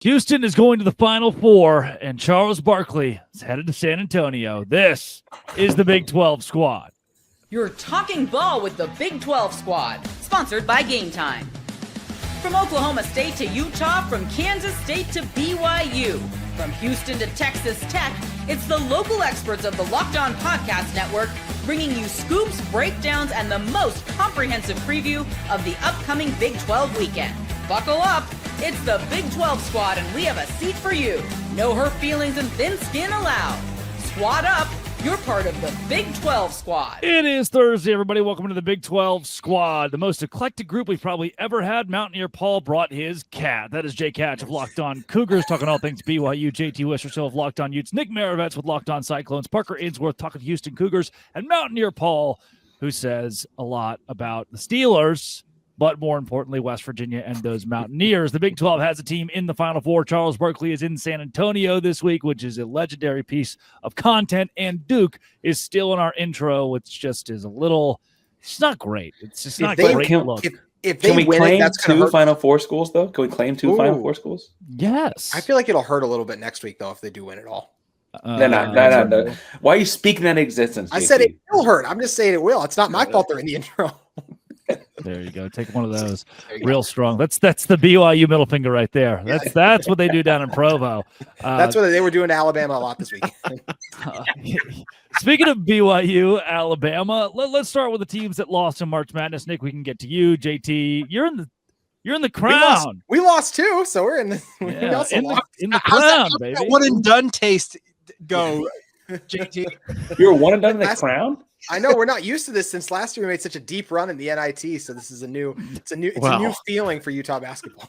Houston is going to the Final Four, and Charles Barkley is headed to San Antonio. This is the Big 12 squad. You're talking ball with the Big 12 squad, sponsored by Game Time. From Oklahoma State to Utah, from Kansas State to BYU, from Houston to Texas Tech, it's the local experts of the Locked On Podcast Network bringing you scoops, breakdowns, and the most comprehensive preview of the upcoming Big 12 weekend. Buckle up. It's the Big 12 squad, and we have a seat for you. No hurt feelings and thin skin allowed. Squad up. You're part of the Big 12 squad. It is Thursday, everybody. Welcome to the Big 12 squad, the most eclectic group we've probably ever had. Mountaineer Paul brought his cat. That is Jake Hatch of Locked On Cougars, talking all things BYU. JT Wishersill of Locked On Utes. Nick Maravets with Locked On Cyclones. Parker Ainsworth talking Houston Cougars. And Mountaineer Paul, who says a lot about the Steelers, but more importantly, West Virginia and those Mountaineers. The Big 12 has a team in the Final Four. Charles Barkley is in San Antonio this week, which is a legendary piece of content. And Duke is still in our intro, which just is a little – it's not great. It's just not great to look. If they win that's two Final Four schools, though? Can we claim two Final Four schools? Yes. I feel like it'll hurt a little bit next week, though, if they do win it all. No. Why are you speaking that existence? I said it will hurt. I'm just saying it will. It's not my fault they're in the intro. There you go. Take one of those. Real strong. That's the BYU middle finger right there. That's what they do down in Provo. That's what they were doing to Alabama a lot this week. Speaking of BYU, Alabama, let's start with the teams that lost in March Madness. Nick, we can get to you. JT, you're in the crown. We lost too, so we're in the in the crown, baby. One and done taste go, JT. You're one and done in the crown? I know we're not used to this since last year we made such a deep run in the NIT, so this is a new feeling for Utah basketball.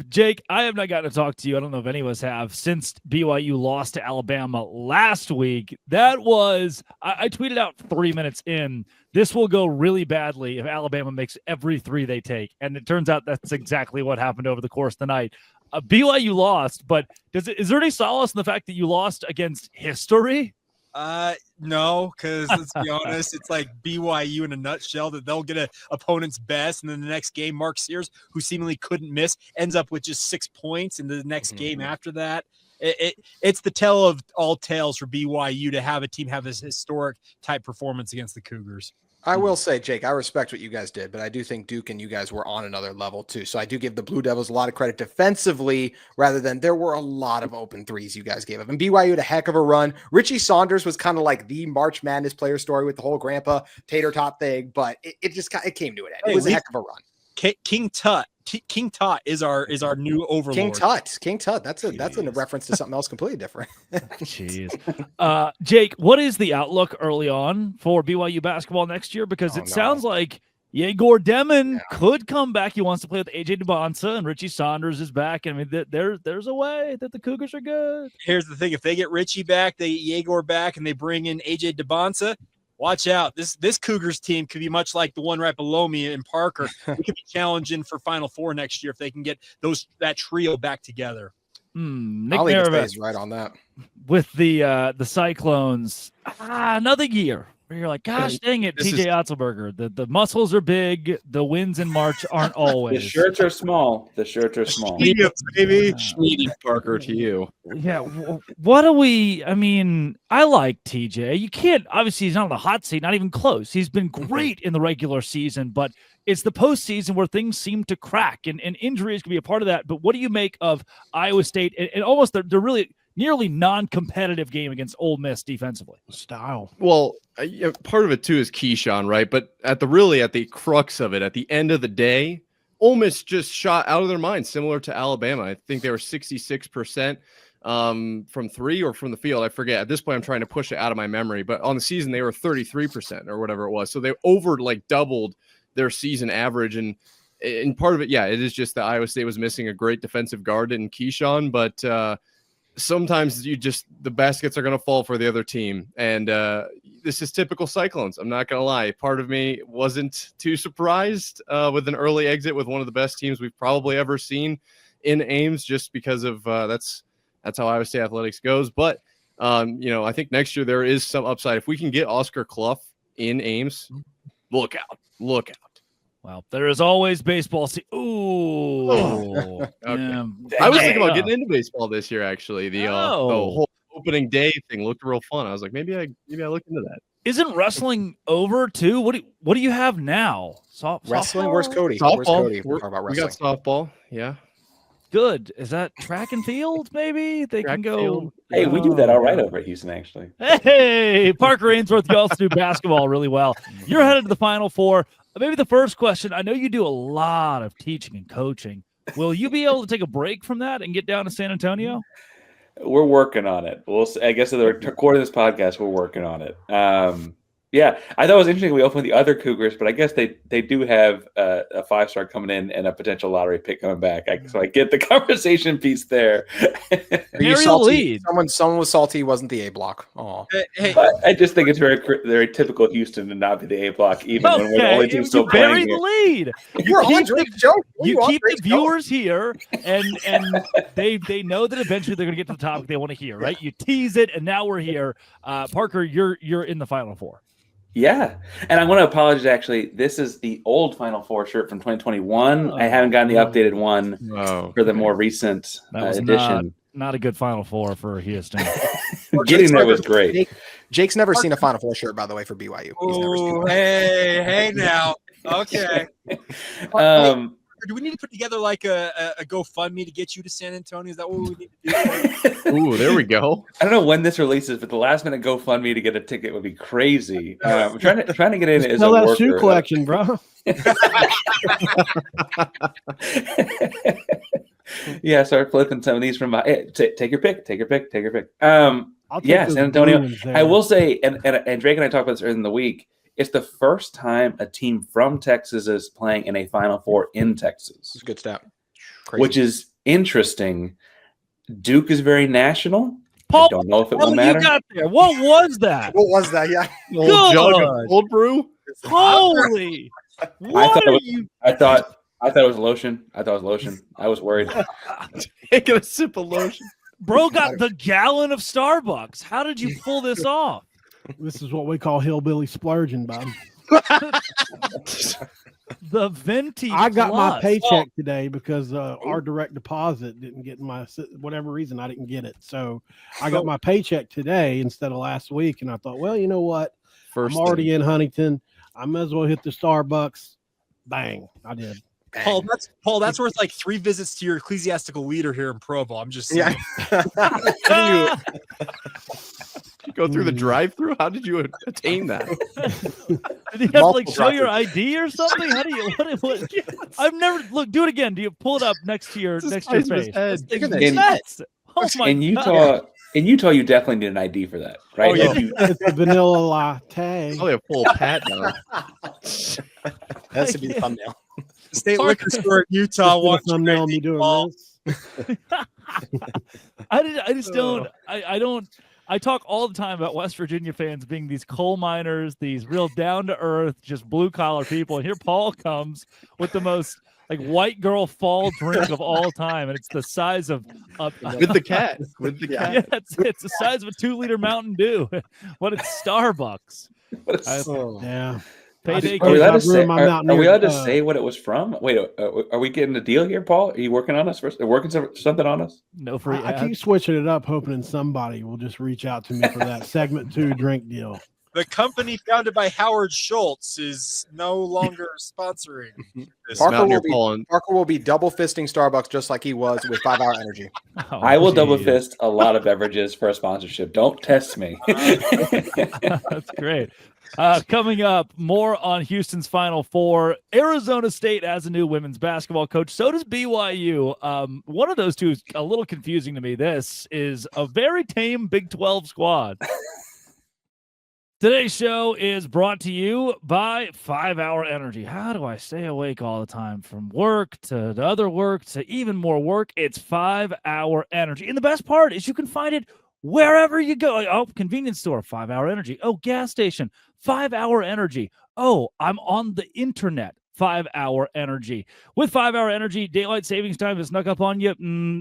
Jake, I have not gotten to talk to you. I don't know if any of us have since BYU lost to Alabama last week. That was I tweeted out 3 minutes in. This will go really badly if Alabama makes every three they take, and it turns out that's exactly what happened over the course of the night. BYU lost, but is there any solace in the fact that you lost against history? No, because let's be honest, it's like BYU in a nutshell, that they'll get an opponent's best, and then the next game, Mark Sears, who seemingly couldn't miss, ends up with just 6 points in the next game after that. It's the tale of all tales for BYU to have a team have this historic type performance against the Cougars. I will say, Jake, I respect what you guys did, but I do think Duke and you guys were on another level too. So I do give the Blue Devils a lot of credit defensively, rather than there were a lot of open threes you guys gave up. And BYU had a heck of a run. Richie Saunders was kind of like the March Madness player story with the whole grandpa tater tot thing, but it came to an end. It was a heck of a run. King Tut is our new overlord. King Tut. That's a reference to something else completely different. Jeez. Jake, what is the outlook early on for BYU basketball next year? Because it sounds like Yegor Demon could come back. He wants to play with AJ DeBonsa, and Richie Saunders is back. I mean, there's a way that the Cougars are good. Here's the thing: if they get Richie back, they get Yegor back, and they bring in AJ DeBonsa, watch out. This Cougars team could be much like the one right below me in Parker. We could be challenging for Final Four next year if they can get that trio back together. Nick Maravets is right on that. With the Cyclones, another year where you're like, gosh dang it, TJ Otzelberger. The muscles are big. The wins in March aren't always. The shirts are small. Mediums, baby. Medium, Parker, to you. Yeah. What do we? I mean, I like TJ. You can't. Obviously, he's not on the hot seat. Not even close. He's been great in the regular season, but it's the postseason where things seem to crack, and injuries can be a part of that. But what do you make of Iowa State and almost they're really nearly non-competitive game against Ole Miss defensively? Style. Well, part of it too is Keyshawn, right? But at the crux of it, at the end of the day, Ole Miss just shot out of their mind, similar to Alabama. I think they were 66% from three or from the field. I forget. At this point, I'm trying to push it out of my memory. But on the season, they were 33% or whatever it was. So they doubled their season average. And part of it, it is just that Iowa State was missing a great defensive guard in Keyshawn. But sometimes the baskets are going to fall for the other team. And this is typical Cyclones. I'm not going to lie. Part of me wasn't too surprised with an early exit with one of the best teams we've probably ever seen in Ames, just because of that's how Iowa State athletics goes. But, I think next year there is some upside. If we can get Oscar Clough in Ames, look out. Well, there is always baseball. Ooh. Okay. Yeah. I was thinking about getting into baseball this year, actually. The Oh. whole opening day thing looked real fun. I was like, maybe I look into that. Isn't wrestling over too? What do you have now? Wrestling? Softball? Where's Cody? Softball. Where's Cody? We're talking about We wrestling. got softball. Yeah. Good. Is that track and field? Maybe they Track can go. field. Hey, we do that all right over at Houston, actually. Hey, Parker Ainsworth, you also do basketball really well. You're headed to the Final Four. Maybe the first question, I know you do a lot of teaching and coaching. Will you be able to take a break from that and get down to San Antonio? We're working on it. I guess if they're recording this podcast, we're working on it. Yeah, I thought it was interesting we opened with the other Cougars, but I guess they do have a 5-star coming in and a potential lottery pick coming back. So I get the conversation piece there. Are you Carry the salty? lead. Someone was salty. Wasn't the A block? Oh, Hey, But I just think it's very typical Houston to not be the A block, even when we're the only team still you bury playing the here. lead. you're on keep Drake's joke. You on keep the Drake's joke. viewers here, and they know that eventually they're going to get to the topic they want to hear, right? You tease it, and now we're here. Parker, you're in the Final Four. Yeah, and I want to apologize. Actually, this is the old Final Four shirt from 2021. I haven't gotten the updated one for the more recent That was edition. not a good Final Four for Houston. Getting there was great. Jake's never seen a Final Four shirt, by the way, for BYU. He's never seen oh, one. hey now. Okay. Do we need to put together like a GoFundMe to get you to San Antonio? Is that what we need to do? Ooh, there we go. I don't know when this releases, but the last minute GoFundMe to get a ticket would be crazy. I'm trying to get in as a Sell that worker. shoe collection, bro. Yeah, start flipping some of these from my. Hey, take your pick. I'll take Yeah, those San Antonio. Bruins there. I will say, and Drake and I talked about this earlier in the week. It's the first time a team from Texas is playing in a Final Four in Texas, It's a good stat. Crazy. which is interesting. Duke is very national. Paul, I don't know if it will what matter. you got there? What was that? What was that? Yeah. Old jug Good. of cold brew. Holy! What thought it are was- you? I thought it was lotion. I was worried. Taking a sip of lotion. Bro got the gallon of Starbucks. How did you pull this off? This is what we call hillbilly splurging, Bob. The venti. I got my plus. paycheck today because our direct deposit didn't get whatever reason I didn't get it. So I got my paycheck today instead of last week, and I thought, well, you know what? First I'm already in Huntington. I might as well hit the Starbucks. Bang! I did. Paul, that's worth like 3 visits to your ecclesiastical leader here in Provo. I'm just saying. Yeah. You go through the drive-through. How did you attain that? Did you have to like Multiple show your drive-thrus. ID or something? How do you? What? I've never look. Do it again. Do you pull it up next to your It's face? his head. Yes. Oh my In god! Utah, you definitely need an ID for that, right? Oh, yeah. If you- It's a vanilla latte. Probably a full pat now. That should be the thumbnail. State liquor store in Utah Just wants put a thumbnail of me doing Paul. this. I just don't. I don't. I talk all the time about West Virginia fans being these coal miners, these real down to earth, just blue collar people. And here Paul comes with the most like white girl fall drink of all time, and it's the size of With the cat. With the cat. yeah, it's the size of a 2-liter Mountain Dew. What it's Starbucks. Yeah. Payday. Are we allowed to I've say? ruined my Are Mountaineer, we allowed to say what it was from? Wait, are we getting a deal here, Paul? Are you working on us? Working something on us? No free I ads. keep switching it up, hoping somebody will just reach out to me for that segment 2 drink deal. The company founded by Howard Schultz is no longer sponsoring this. Parker Mountaineer will be- Paul and Parker will be double fisting Starbucks just like he was with 5 Hour Energy. Oh, I will double geez. fist a lot of beverages for a sponsorship. Don't test me. That's great. Coming up, more on Houston's Final Four. Arizona State has a new women's basketball coach. So does BYU. One of those two is a little confusing to me. This is a very tame Big 12 squad. Today's show is brought to you by 5 Hour Energy. How do I stay awake all the time? From work to the other work to even more work, it's 5 Hour Energy. And the best part is you can find it wherever you go. Oh, convenience store, 5 Hour Energy. Oh, gas station, 5 Hour Energy. Oh, I'm on the internet, 5-Hour Energy. With 5-Hour Energy, daylight savings time has snuck up on you.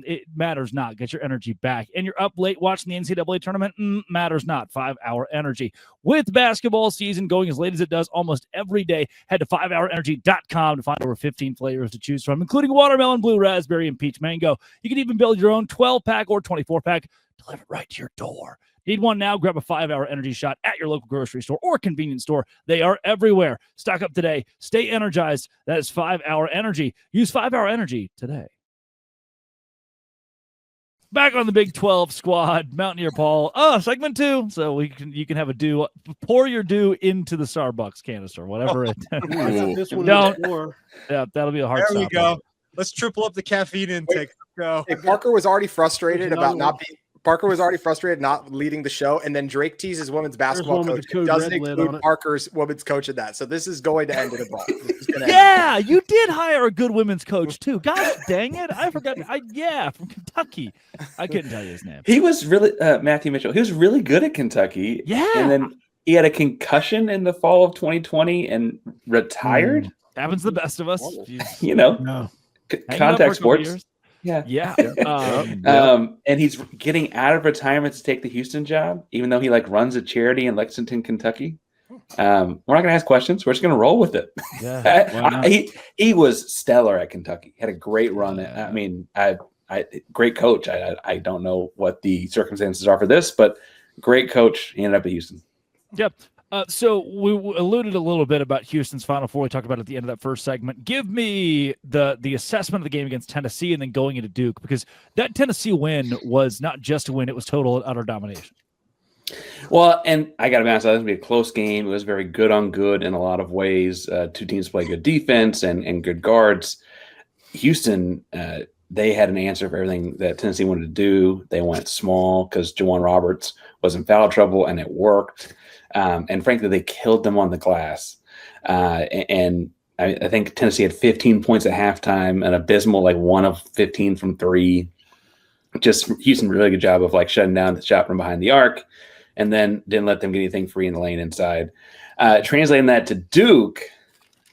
It matters not. Get your energy back. And you're up late watching the NCAA tournament. Matters not. 5-Hour Energy. With basketball season going as late as it does almost every day, head to 5hourenergy.com to find over 15 flavors to choose from, including watermelon, blue raspberry, and peach mango. You can even build your own 12-pack or 24-pack delivered right to your door. Need one now? Grab a 5-Hour Energy shot at your local grocery store or convenience store. They are everywhere. Stock up today. Stay energized. That is 5-Hour Energy. Use 5-Hour Energy today. Back on the Big 12 squad, Mountaineer Paul. Segment 2. So you can have a dew. Pour your dew into the Starbucks canister, whatever it. This one Don't. Yeah, that'll be a hard. There we go. Let's triple up the caffeine intake. Let's go. Hey, Parker was already frustrated about not being. Parker was already frustrated not leading the show, and then Drake teases women's basketball coach. It doesn't include Parker's women's coach in that. So this is going to end in a brawl. Yeah, you did hire a good women's coach too. Gosh dang it. I forgot. From Kentucky. I couldn't tell you his name. He was really Matthew Mitchell. He was really good at Kentucky. Yeah. And then he had a concussion in the fall of 2020 and retired. Happens to the best of us. Contact sports. Yeah. And he's getting out of retirement to take the Houston job, even though he runs a charity in Lexington, Kentucky. We're not going to ask questions. We're just going to roll with it. Yeah. He was stellar at Kentucky. Had a great run. Great coach. I don't know what the circumstances are for this, but great coach. He ended up at Houston. Yep. So we alluded a little bit about Houston's Final Four. We talked about it at the end of that first segment. Give me the assessment of the game against Tennessee and then going into Duke, because that Tennessee win was not just a win. It was total and utter domination. Well, and I got to be honest, it was going to be a close game. It was very good on good in a lot of ways. Two teams play good defense and good guards. Houston, they had an answer for everything that Tennessee wanted to do. They went small because Juwan Roberts was in foul trouble, and it worked. And frankly, they killed them on the glass. And I think Tennessee had 15 points at halftime, an abysmal 1 of 15 from 3. Just Houston, really good job of shutting down the shot from behind the arc, and then didn't let them get anything free in the lane inside. Translating that to Duke,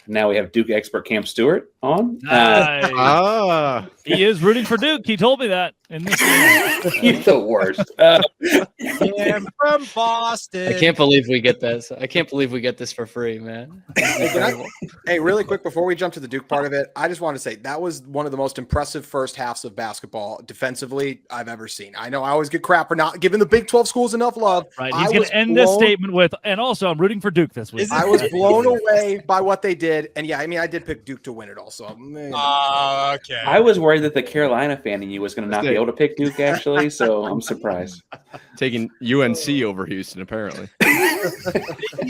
now we have Duke expert Cam Stewart on. Nice. He is rooting for Duke. He told me that in this game. He's the worst. I'm from Boston. I can't believe we get this. I can't believe we get this for free, man. Hey, really quick before we jump to the Duke part of it, I just want to say that was one of the most impressive first halves of basketball defensively I've ever seen. I know I always get crap for not giving the Big 12 schools enough love. Right. He's going to end this statement with, and also I'm rooting for Duke this week. I was blown away by what they did. And yeah, I did pick Duke to win it also. Okay. I was worried that the Carolina fan in you was going to not be able to pick Duke, actually, so I'm surprised. Taking UNC over Houston, apparently.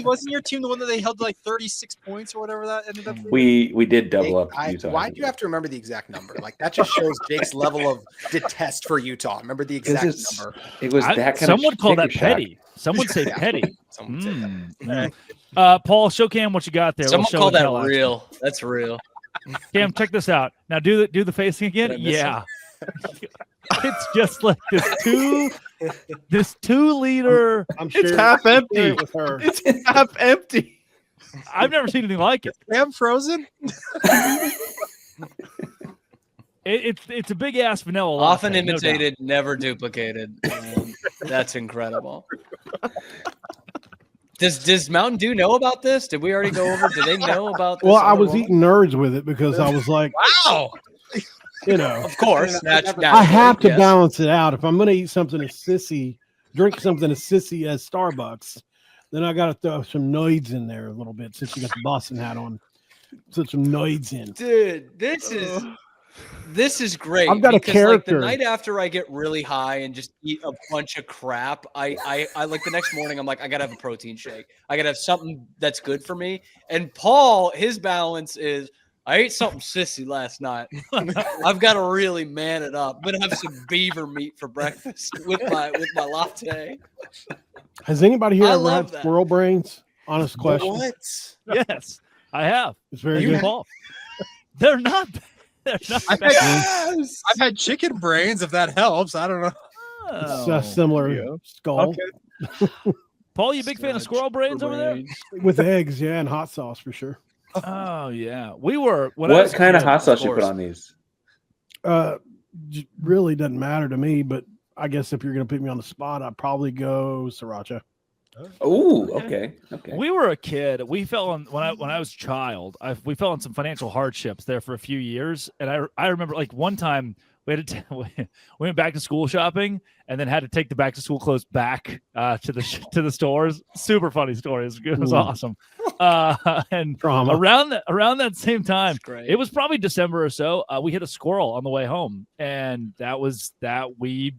Wasn't your team the one that they held 36 points or whatever that ended up? We did double up Utah. Why do you have to remember the exact number? That just shows Jake's level of detest for Utah. Remember the exact number. It was that kind Someone of. Someone call that petty. Shock. Someone say petty. Someone say that. Paul, show Cam what you got there. Someone call that real. That's real. Cam, check this out. Now do the facing again. Yeah. It's just like this 2-liter. I'm sure It's half empty. with her. It's half empty. I've never seen anything like it. I'm frozen. It's a big ass vanilla. Often latte, imitated, never duplicated. That's incredible. Does Mountain Dew know about this? Did we already go over? Do they know about this? Well, I was eating nerds with it because I was like, Wow. Of course. I have to balance it out. If I'm going to eat something as sissy, drink something as sissy as Starbucks, then I got to throw some noids in there a little bit since you got the Boston hat on. Put some noids in. Dude, this is great. I've got a character. The night after I get really high and just eat a bunch of crap, I the next morning I'm like, I gotta have a protein shake. I gotta have something that's good for me. And Paul, his balance is, I ate something sissy last night. I've got to really man it up. I'm gonna have some beaver meat for breakfast with my latte. Has anybody here ever had squirrel brains? Honest question. What? Yes, I have. It's very good. Paul. They're not. They're not. I've had chicken brains. If that helps, I don't know. It's a similar skull. Okay. Paul, you big fan of squirrel brains over there? With eggs, yeah, and hot sauce for sure. Oh yeah, we were. What kind of hot of sauce you put course. on these? Really doesn't matter to me, but I guess if you're going to put me on the spot, I'd probably go sriracha. Oh, okay. We were a kid. We fell on when I was a child. We fell on some financial hardships there for a few years, and I remember like one time we had to we went back to school shopping and then had to take the back to school clothes back to the stores. Super funny story. It was awesome. And Drama. around that same time, Great. it was probably December or so. We hit a squirrel on the way home, and that was that we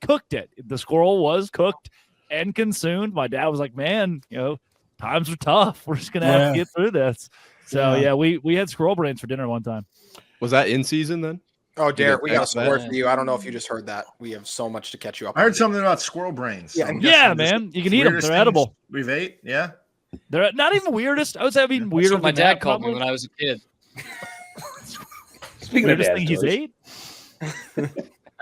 cooked it. The squirrel was cooked and consumed. My dad was like, "Man, times are tough. We're just gonna have to get through this." So we had squirrel brains for dinner one time. Was that in season then? Oh, Derek, we got That's some word bad. for you. I don't know if you just heard that. We have so much to catch you up I on. heard something about squirrel brains. Yeah, I'm Yeah, guessing this man, is you can eat them. weirdest They're things edible. We've ate, yeah. They're not even weirdest. I would say I've eaten That's weirder what my than dad that, called me probably. when I was a kid. Speaking of Weirdest dad thing he's stories. ate.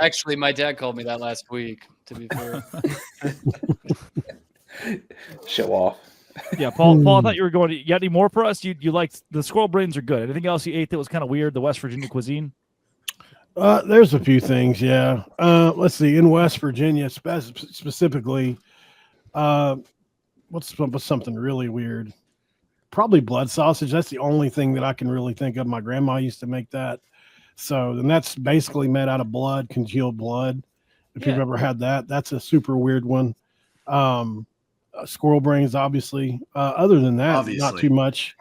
Actually, my dad called me that last week. To be fair, Show off. Yeah, Paul. I thought you were going. You got any more for us? You liked the squirrel brains are good. Anything else you ate that was kind of weird? The West Virginia cuisine. There's a few things, yeah. Let's see. In West Virginia, specifically, what's something really weird? Probably blood sausage. That's the only thing that I can really think of. My grandma used to make that. So, and that's basically made out of blood, congealed blood. If you've ever had that, that's a super weird one. Squirrel brains, obviously. Other than that, not too much.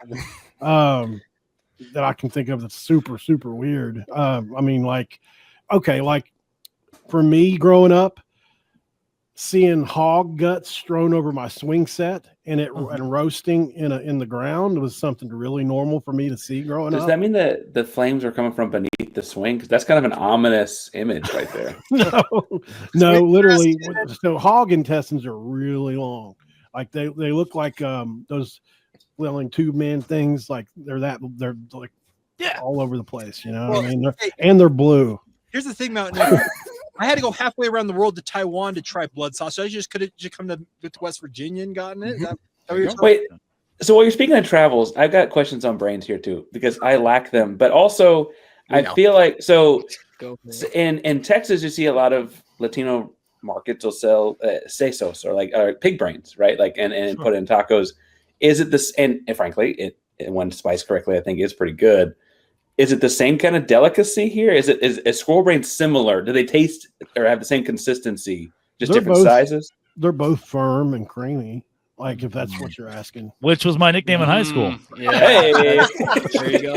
That I can think of that's super, super weird. I mean, like for me growing up, seeing hog guts strewn over my swing set and and roasting in the ground was something really normal for me to see growing Does up. that mean that the flames are coming from beneath the swing? Because that's kind of an ominous image right there. No, literally. So hog intestines are really long. Like they look like those flailing tube man things. Like they're like all over the place. You know what I mean? They're blue. Here's the thing, Mountain. I had to go halfway around the world to Taiwan to try blood sausage. I just could have just come to West Virginia and gotten it. Is that what you're talking Wait, so while you're speaking of travels, I've got questions on brains here too, because I lack them. But also, I feel like Go for it. in Texas, you see a lot of Latino markets will sell sesos or pig brains, right? Like and put in tacos. Is it this? And frankly, it when spiced correctly, I think is pretty good. Is it the same kind of delicacy here? Is squirrel brain similar? Do they taste or have the same consistency, just They're different both- sizes? They're both firm and creamy. Like if that's what you're asking. Which was my nickname in high school. Yeah. Hey, There you go.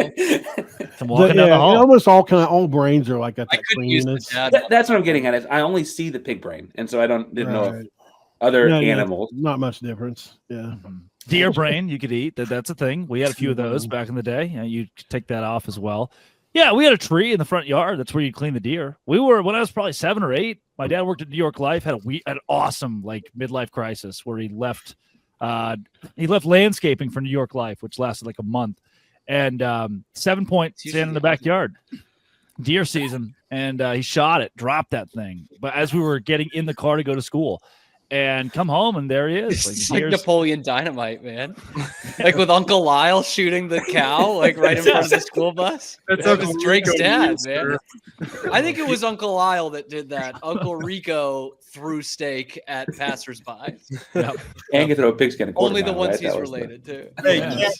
I'm walking down the hall. Almost all brains are like got I that couldn't use the creaminess. dad. That's what I'm getting at. Is I only see the pig brain, and so I didn't know if Right. other No, yeah, animals. not much difference. Yeah. Deer brain, you could eat. That's a thing. We had a few of those back in the day. You could take that off as well. Yeah, we had a tree in the front yard. That's where you clean the deer. When I was probably 7 or 8. My dad worked at New York Life. Had an awesome midlife crisis where he left landscaping for New York Life, which lasted like a month. And 7 point stand in the backyard, deer season, and he shot it, dropped that thing. But as we were getting in the car to go to school, and come home, and there he is. It's like Napoleon Dynamite, man. Like with Uncle Lyle shooting the cow, like right in front of the school bus. That was Drake's dad, man. I think it was Uncle Lyle that did that. Uncle Rico threw steak at passersby. And can throw a pigskin. Only the ones he's related to.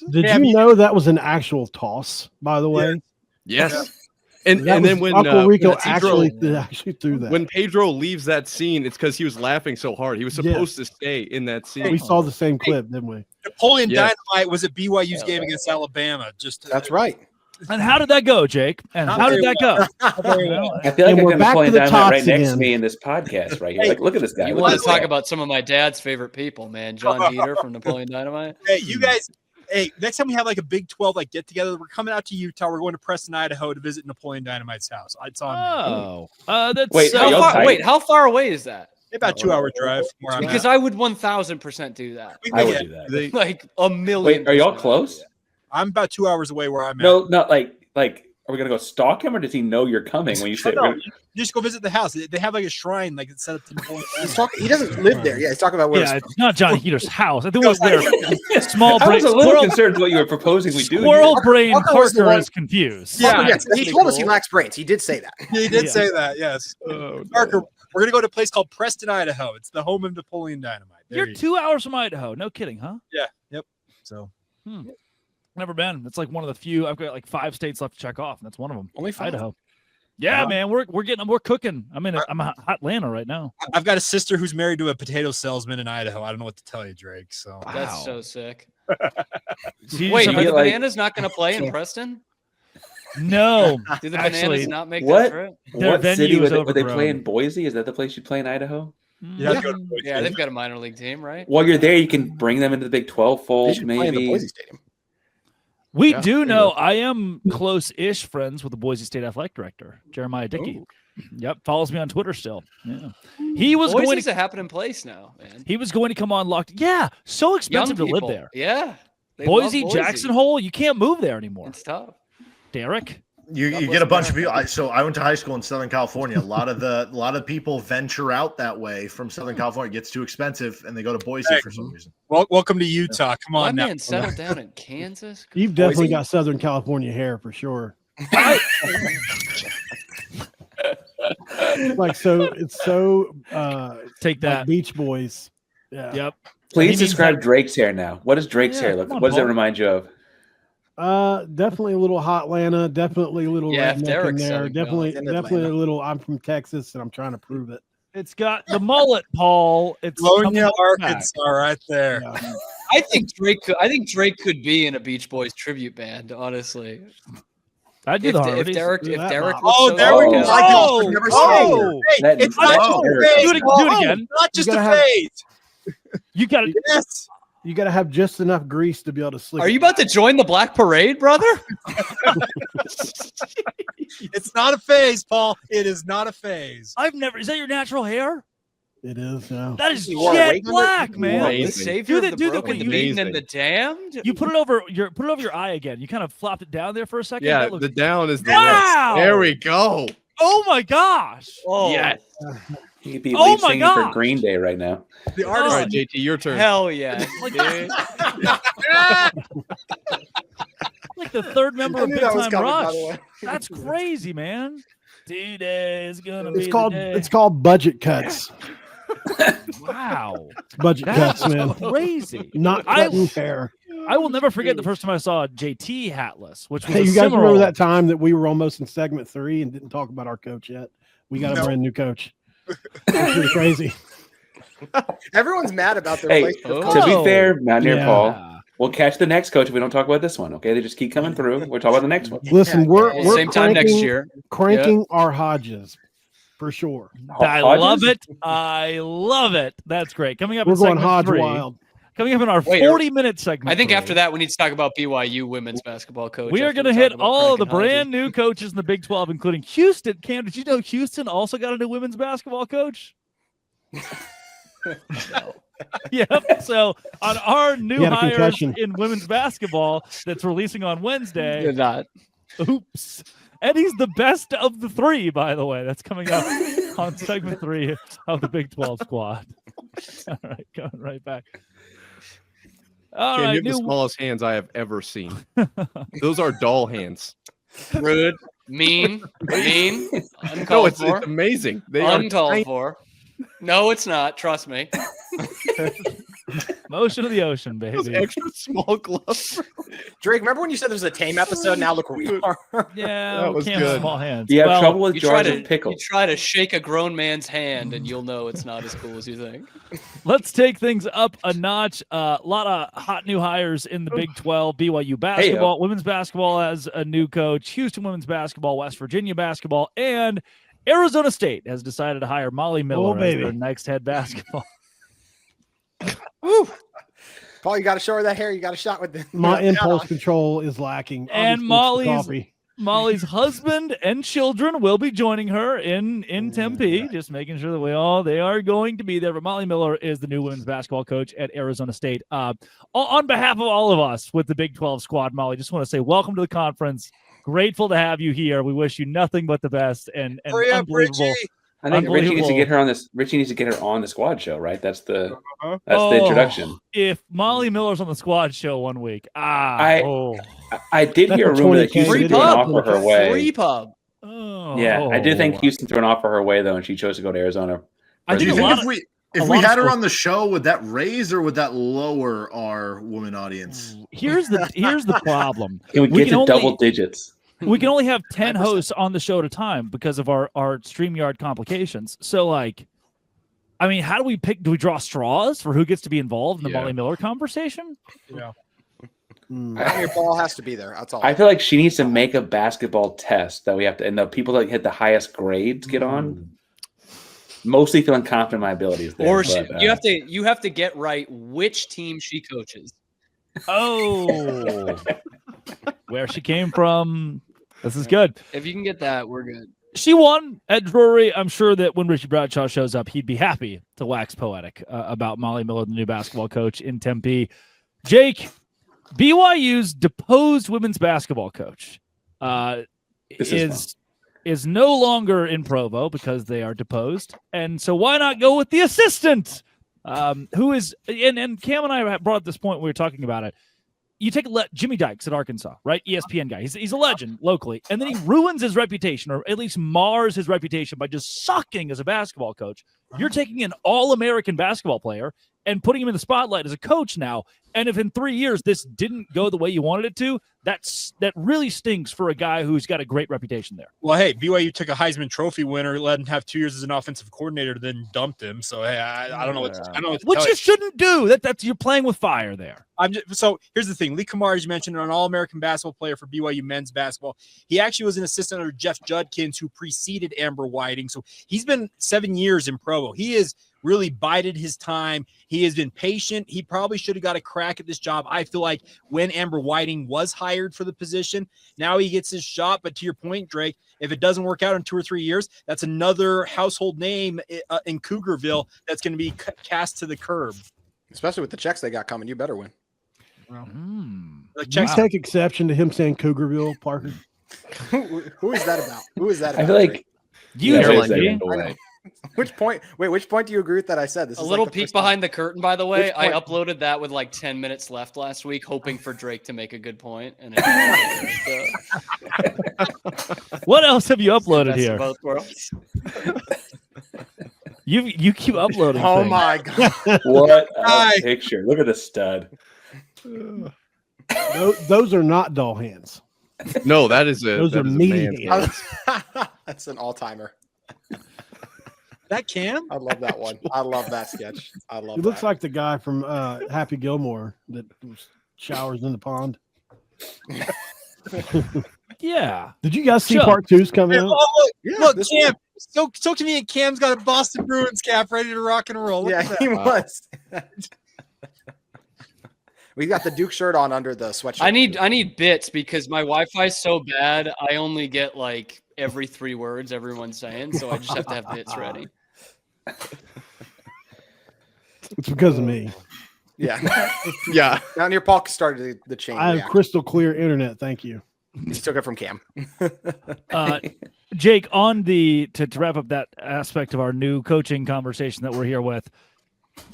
Did you know that was an actual toss, by the way? Yes. And That then was when Uncle Rico when Pedro- actually threw that. when Pedro leaves that scene, it's because he was laughing so hard. He was supposed to stay in that scene. We saw the same clip, didn't we? Napoleon Yes. Dynamite was at BYU's game against Alabama. That's right. And how did that go, Jake? And how did that go? I feel like And I we're got back to Napoleon the Dynamite tots right next again. to me in this podcast right here. Like, look at this guy. You Look want at to this talk guy. about some of my dad's favorite people, man. John Dieter from Napoleon Dynamite. Hey, you guys. Hey, next time we have like a Big 12 get together, we're coming out to Utah. We're going to Preston, Idaho to visit Napoleon Dynamite's house. It's on That's Wait, are y'all tight? How far away is that? about 2-hour drive from where I'm Because at. I would 1000% do that. I would do that. Like a million. Wait, are y'all %. close? I'm about 2 hours away where I'm at. No, not like Are we gonna go stalk him, or does he know you're coming when you say? No, just go visit the house. They have like a shrine, like it's set up to Napoleon. He doesn't live there. Yeah, he's talking about where. Yeah, it's not Johnny Heater's house. I think it was their small I brain. was a little concerned with what you were proposing we do. Squirrel brain Parker was the Parker one- is confused. Yeah. Yes, he told us he lacks brains. He did say that. He did Yeah. say that. Yes. Parker, we're gonna go to a place called Preston, Idaho. It's the home of Napoleon Dynamite. There You're you go. 2 hours from Idaho. No kidding, huh? Yeah. Yep. So Never been. It's like one of the few. I've got like 5 states left to check off, and that's one of them. Only 5. Idaho. Yeah, man, we're cooking. I'm in Atlanta right now. I've got a sister who's married to a potato salesman in Idaho. I don't know what to tell you, Drake. So That's so sick. She Wait, just- are the like- Bananas not going to play in Preston? no, Do the Actually, Bananas not make what? that trip? Their What venue city is would they play overgrown. in? Boise? Is that the place you play in Idaho? you have to go to Yeah, they've got a minor league team, right? While you're there, you can bring them into the Big 12 They fold, should play in the maybe. Boise Stadium. we Yeah, do there you know go. I am close-ish friends with the Boise State athletic director, Jeremiah Dickey. Yep, follows me on Twitter still. Yeah, he was going Boise's to. a happening place now, man. He was going to come on Locked. Yeah, so Young expensive to live people. there. Yeah. They Boise, love Jackson Hole, you can't move there anymore. It's tough. Derek, You God get bless a bunch of America. people. So I went to high school in Southern California. A lot of people venture out that way from Southern California. It gets too expensive, and they go to Boise for some reason. welcome to Utah. Come My on now. man settled down in Kansas. You've definitely Boise? got Southern California hair for sure. Like it's so take like that. Beach Boys. Yeah. Yep. Please He needs describe that- Drake's hair now. What does Drake's Yeah, hair look come like? on, What does it Paul. remind you of? Definitely a little hot Atlanta, definitely a little Yeah, if redneck in Derek's there. Southern Cal. Definitely In definitely a Atlanta. little I'm from Texas and I'm trying to prove it. It's got the mullet, Paul. It's coming Colonia, back. Arkansas, right there. Yeah. I think Drake could be in a Beach Boys tribute band, honestly. I do If, the if harmonies. Derek Do if that, Derek Bob. looks Oh, so there we go. sarcastic- Oh, I've never seen oh, Hey, That- it's that's not just a terrible. phase. Do it Paul. again. Not just You a gotta have- phase. You got to. Yes. You got to have just enough grease to be able to slick. Are it you about to join the Black Parade, brother? It's not a phase, Paul. It is not a phase. I've never. Is that your natural hair? It is. Yeah. That is You wore a jet wig on it? black, man. The Amazing. savior Do of the- the do the- broken, you- the beaten, Amazing. and the damned. You put it over your eye again. You kind of flopped it down there for a second. Yeah, That looks- the down is the Wow! left. There we go. oh my gosh. Oh, Yes. He'd be Oh lead my singing for gosh. Green Day right now. The Oh. All artist. right, JT, your turn. hell yeah, Like- dude. Like the third member I of knew Big that was Time coming, by Rush. the way. That's crazy, man. Today is gonna be It's called budget cuts. wow. Budget That's cuts, man. crazy. Not I- cutting hair. I will never forget the first time I saw JT hatless, which was Hey, a you guys similar- remember that time that we were almost in segment 3 and didn't talk about our coach yet? We got a No. brand new coach. That's pretty crazy. Everyone's mad about their Hey, replacement. Oh. to be fair, Mountaineer Yeah. Paul, we'll catch the next coach if we don't talk about this one. Okay, they just keep coming through. We're talking about the next one. Listen, we're Same time next cranking- year. Cranking our Hodges for sure. I Hodges? love it. I love it. That's great. Coming up We're in going segment Hodge 3. wild. Coming up in our Wait, 40-minute segment. I think 3, after that we need to talk about BYU women's basketball coach. we are after going to we talk hit about all of the Crank and Hodges. brand new coaches in the Big 12, including Houston. Cam, did you know Houston also got a new women's basketball coach? Yep. So on our new He had a hires concussion. in women's basketball that's releasing on Wednesday. Did not. Oops. And he's the best of the 3, by the way. That's coming up on segment 3 of the Big 12 squad. All right, going right back. All Cam, right, you have the new smallest hands I have ever seen. Those are doll hands. Rude, mean, No, uncalled it's for, amazing. They are uncalled tiny. for. No, it's not. Trust me. motion of the ocean, Those baby. extra small gloves. Drake, remember when you said there was a tame episode? Now look where we are. Yeah, That was Cam's good. small hands. Do you have Well, trouble with You try jars to of pickles? you try to shake a grown man's hand, and you'll know it's not as cool as you think. let's take things up a notch. A lot of hot new hires in the Big 12. BYU basketball, women's basketball has a new coach. Houston women's basketball, West Virginia basketball, and Arizona State has decided to hire Molly Miller as baby. their next head basketball. Paul, you got to show her that hair. You got a shot with the My Yeah. impulse control is lacking. And Obviously, it's the Molly's- coffee. Molly's husband and children will be joining her in Tempe, just making sure that they are going to be there. But Molly Miller is the new women's basketball coach at Arizona State. On behalf of all of us with the Big 12 squad, Molly, just want to say welcome to the conference. Grateful to have you here. We wish you nothing but the best and Hurry up, unbelievable. Richie. I think Richie needs to Unbelievable. get her on this. Richie needs to get her on the squad show, right? That's the Oh, introduction. If Molly Miller's on the squad show one week, I did hear a rumor that Houston threw an offer her way. Free pub. Yeah, I did think Houston threw an offer her way though, and she chose to go to Arizona. I Do think you a think lot if we had her on the show, would that raise or would that lower our woman audience? Here's the problem. Can we get to double digits? We can only have 10 hosts on the show at a time because of our StreamYard complications. So, like, I mean, how do we pick? Do we draw straws for who gets to be involved in the Molly Miller conversation? Yeah. Your ball has to be there. That's all. I feel like she needs to make a basketball test that we have to, and the people that hit the highest grades get on. Mostly feeling confident in my abilities there. Or but, you have to get right which team she coaches. Oh, where she came from. This is good. If you can get that, we're good. She won at Drury. I'm sure that when Richie Bradshaw shows up, he'd be happy to wax poetic about Molly Miller, the new basketball coach in Tempe. Jake, BYU's deposed women's basketball coach is no longer in Provo because they are deposed. And so why not go with the assistant, who is – and Cam and I brought up this point when we were talking about it. You take Jimmy Dykes at Arkansas, right? ESPN guy. He's a legend locally. And then he ruins his reputation, or at least mars his reputation by just sucking as a basketball coach. You're taking an all-American basketball player and putting him in the spotlight as a coach now. And if in 3 years this didn't go the way you wanted it to, that really stinks for a guy who's got a great reputation there. Well, hey, BYU took a Heisman Trophy winner, let him have 2 years as an offensive coordinator, then dumped him. So hey, I don't know what Which you shouldn't do. That's you're playing with fire there. So here's the thing: Lee Kamar, as you mentioned, an All-American basketball player for BYU men's basketball. He actually was an assistant under Jeff Judkins, who preceded Amber Whiting. So he's been 7 years in Provo. He is really bided his time. He has been patient. He probably should have got a crack at this job. I feel like when Amber Whiting was hired for the position, now he gets his shot. But to your point, Drake, if it doesn't work out in 2 or 3 years, that's another household name in Cougarville that's going to be cast to the curb. Especially with the checks they got coming, you better win. You take exception to him saying Cougarville, Parker. Who is that about? Who is that about? I feel like Which point do you agree with that I said? This A is little like the peek first time. behind the curtain, by the way. Which I point? uploaded that with like 10 minutes left last week, hoping for Drake to make a good point. And What else have you uploaded Best here? of both worlds. You keep uploading. Oh things. my god! what a picture! Look at the stud. Those are not doll hands. No, those are meaty hands. That's an all-timer. That Cam? I love that one. I love that sketch. I love. He looks like the guy from Happy Gilmore that showers in the pond. Yeah. Did you guys see Sure. part 2's coming out? Look, Cam. So to me, Cam's got a Boston Bruins cap ready to rock and roll. Look at that. he was. We got the Duke shirt on under the sweatshirt. I need bits because my Wi-Fi is so bad. I only get like every 3 words everyone's saying, so I just have to have bits ready. It's because of me. Yeah. Yeah. Down here, Paul started the chain. I have reaction. crystal clear internet. Thank you. He took it from Cam. Jake, on to wrap up that aspect of our new coaching conversation that we're here with,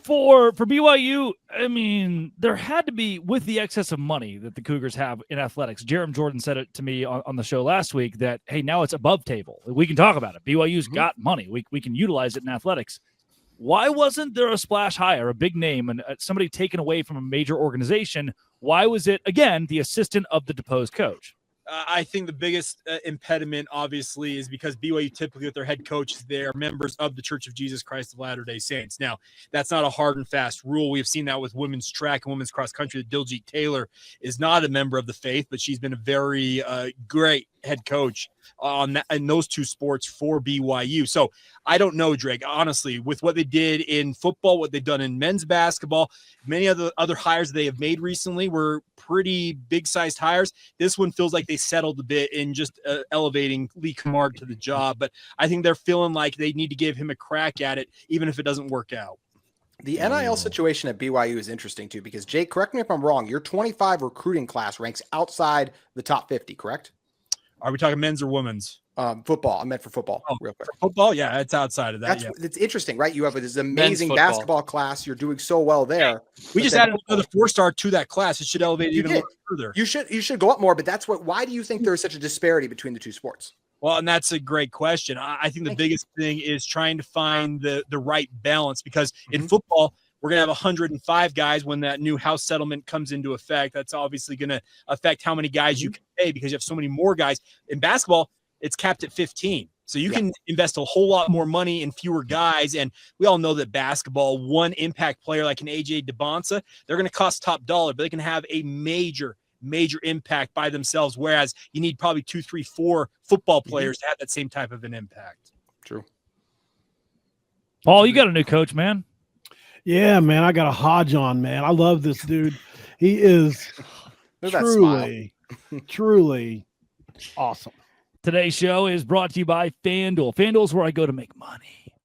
for BYU, I mean, there had to be, with the excess of money that the Cougars have in athletics. Jerem Jordan said it to me on the show last week that, hey, now it's above table. We can talk about it. BYU's got money. We can utilize it in athletics. Why wasn't there a splash hire, a big name, and somebody taken away from a major organization? Why was it, again, the assistant of the deposed coach? I think the biggest impediment, obviously, is because BYU typically with their head coaches, they are members of the Church of Jesus Christ of Latter-day Saints. Now, that's not a hard and fast rule. We've seen that with women's track and women's cross country. Diljit Taylor is not a member of the faith, but she's been a very great head coach in those 2 sports for BYU. So I don't know, Drake, honestly, with what they did in football, what they've done in men's basketball, many of the other hires they have made recently were pretty big-sized hires. This one feels like they settled a bit in just elevating Lee Kamar to the job, but I think they're feeling like they need to give him a crack at it, even if it doesn't work out. The NIL situation at BYU is interesting too, because Jake, correct me if I'm wrong, your 25 recruiting class ranks outside the top 50, correct? Are we talking men's or women's? Football. I meant for football. Oh, real quick. For football, yeah, it's outside of that. It's interesting, right? You have this amazing football. basketball class. You're doing so well there. We just added another 4-star to that class. It should elevate even more further. You should go up more, but why do you think there is such a disparity between the two sports? Well, and that's a great question. I think the biggest thing is trying to find the right balance, because in football, we're going to have 105 guys when that new house settlement comes into effect. That's obviously going to affect how many guys you can pay, because you have so many more guys. In basketball, it's capped at 15. So you can invest a whole lot more money in fewer guys. And we all know that basketball, one impact player like an AJ DeBonsa, they're going to cost top dollar, but they can have a major impact by themselves. Whereas you need probably 2, 3, 4 football players to have that same type of an impact. True. Paul, you got a new coach, man. Yeah, man, I got a Hodge on, man. I love this dude. He is truly awesome. Today's show is brought to you by FanDuel. FanDuel is where I go to make money.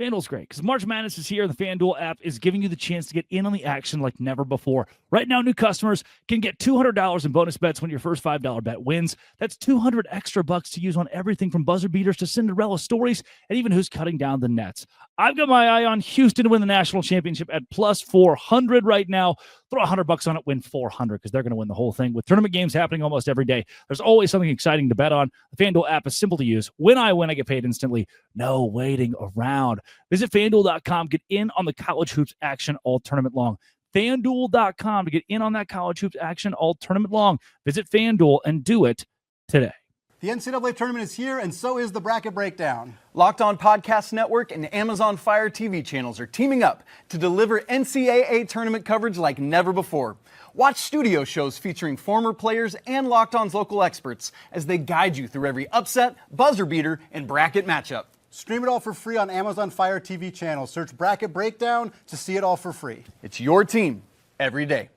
FanDuel's great because March Madness is here. The FanDuel app is giving you the chance to get in on the action like never before. Right now, new customers can get $200 in bonus bets when your first $5 bet wins. That's $200 extra bucks to use on everything from buzzer beaters to Cinderella stories and even who's cutting down the nets. I've got my eye on Houston to win the national championship at plus 400 right now. Throw $100 on it, win 400 because they're going to win the whole thing. With tournament games happening almost every day, there's always something exciting to bet on. The FanDuel app is simple to use. When I win, I get paid instantly. No waiting around. Visit FanDuel.com. Get in on the college hoops action all tournament long. FanDuel.com to get in on that college hoops action all tournament long. Visit FanDuel and do it today. The NCAA tournament is here, and so is the Bracket Breakdown. Locked On Podcast Network and Amazon Fire TV channels are teaming up to deliver NCAA tournament coverage like never before. Watch studio shows featuring former players and Locked On's local experts as they guide you through every upset, buzzer beater, and bracket matchup. Stream it all for free on Amazon Fire TV channel. Search Bracket Breakdown to see it all for free. It's your team every day.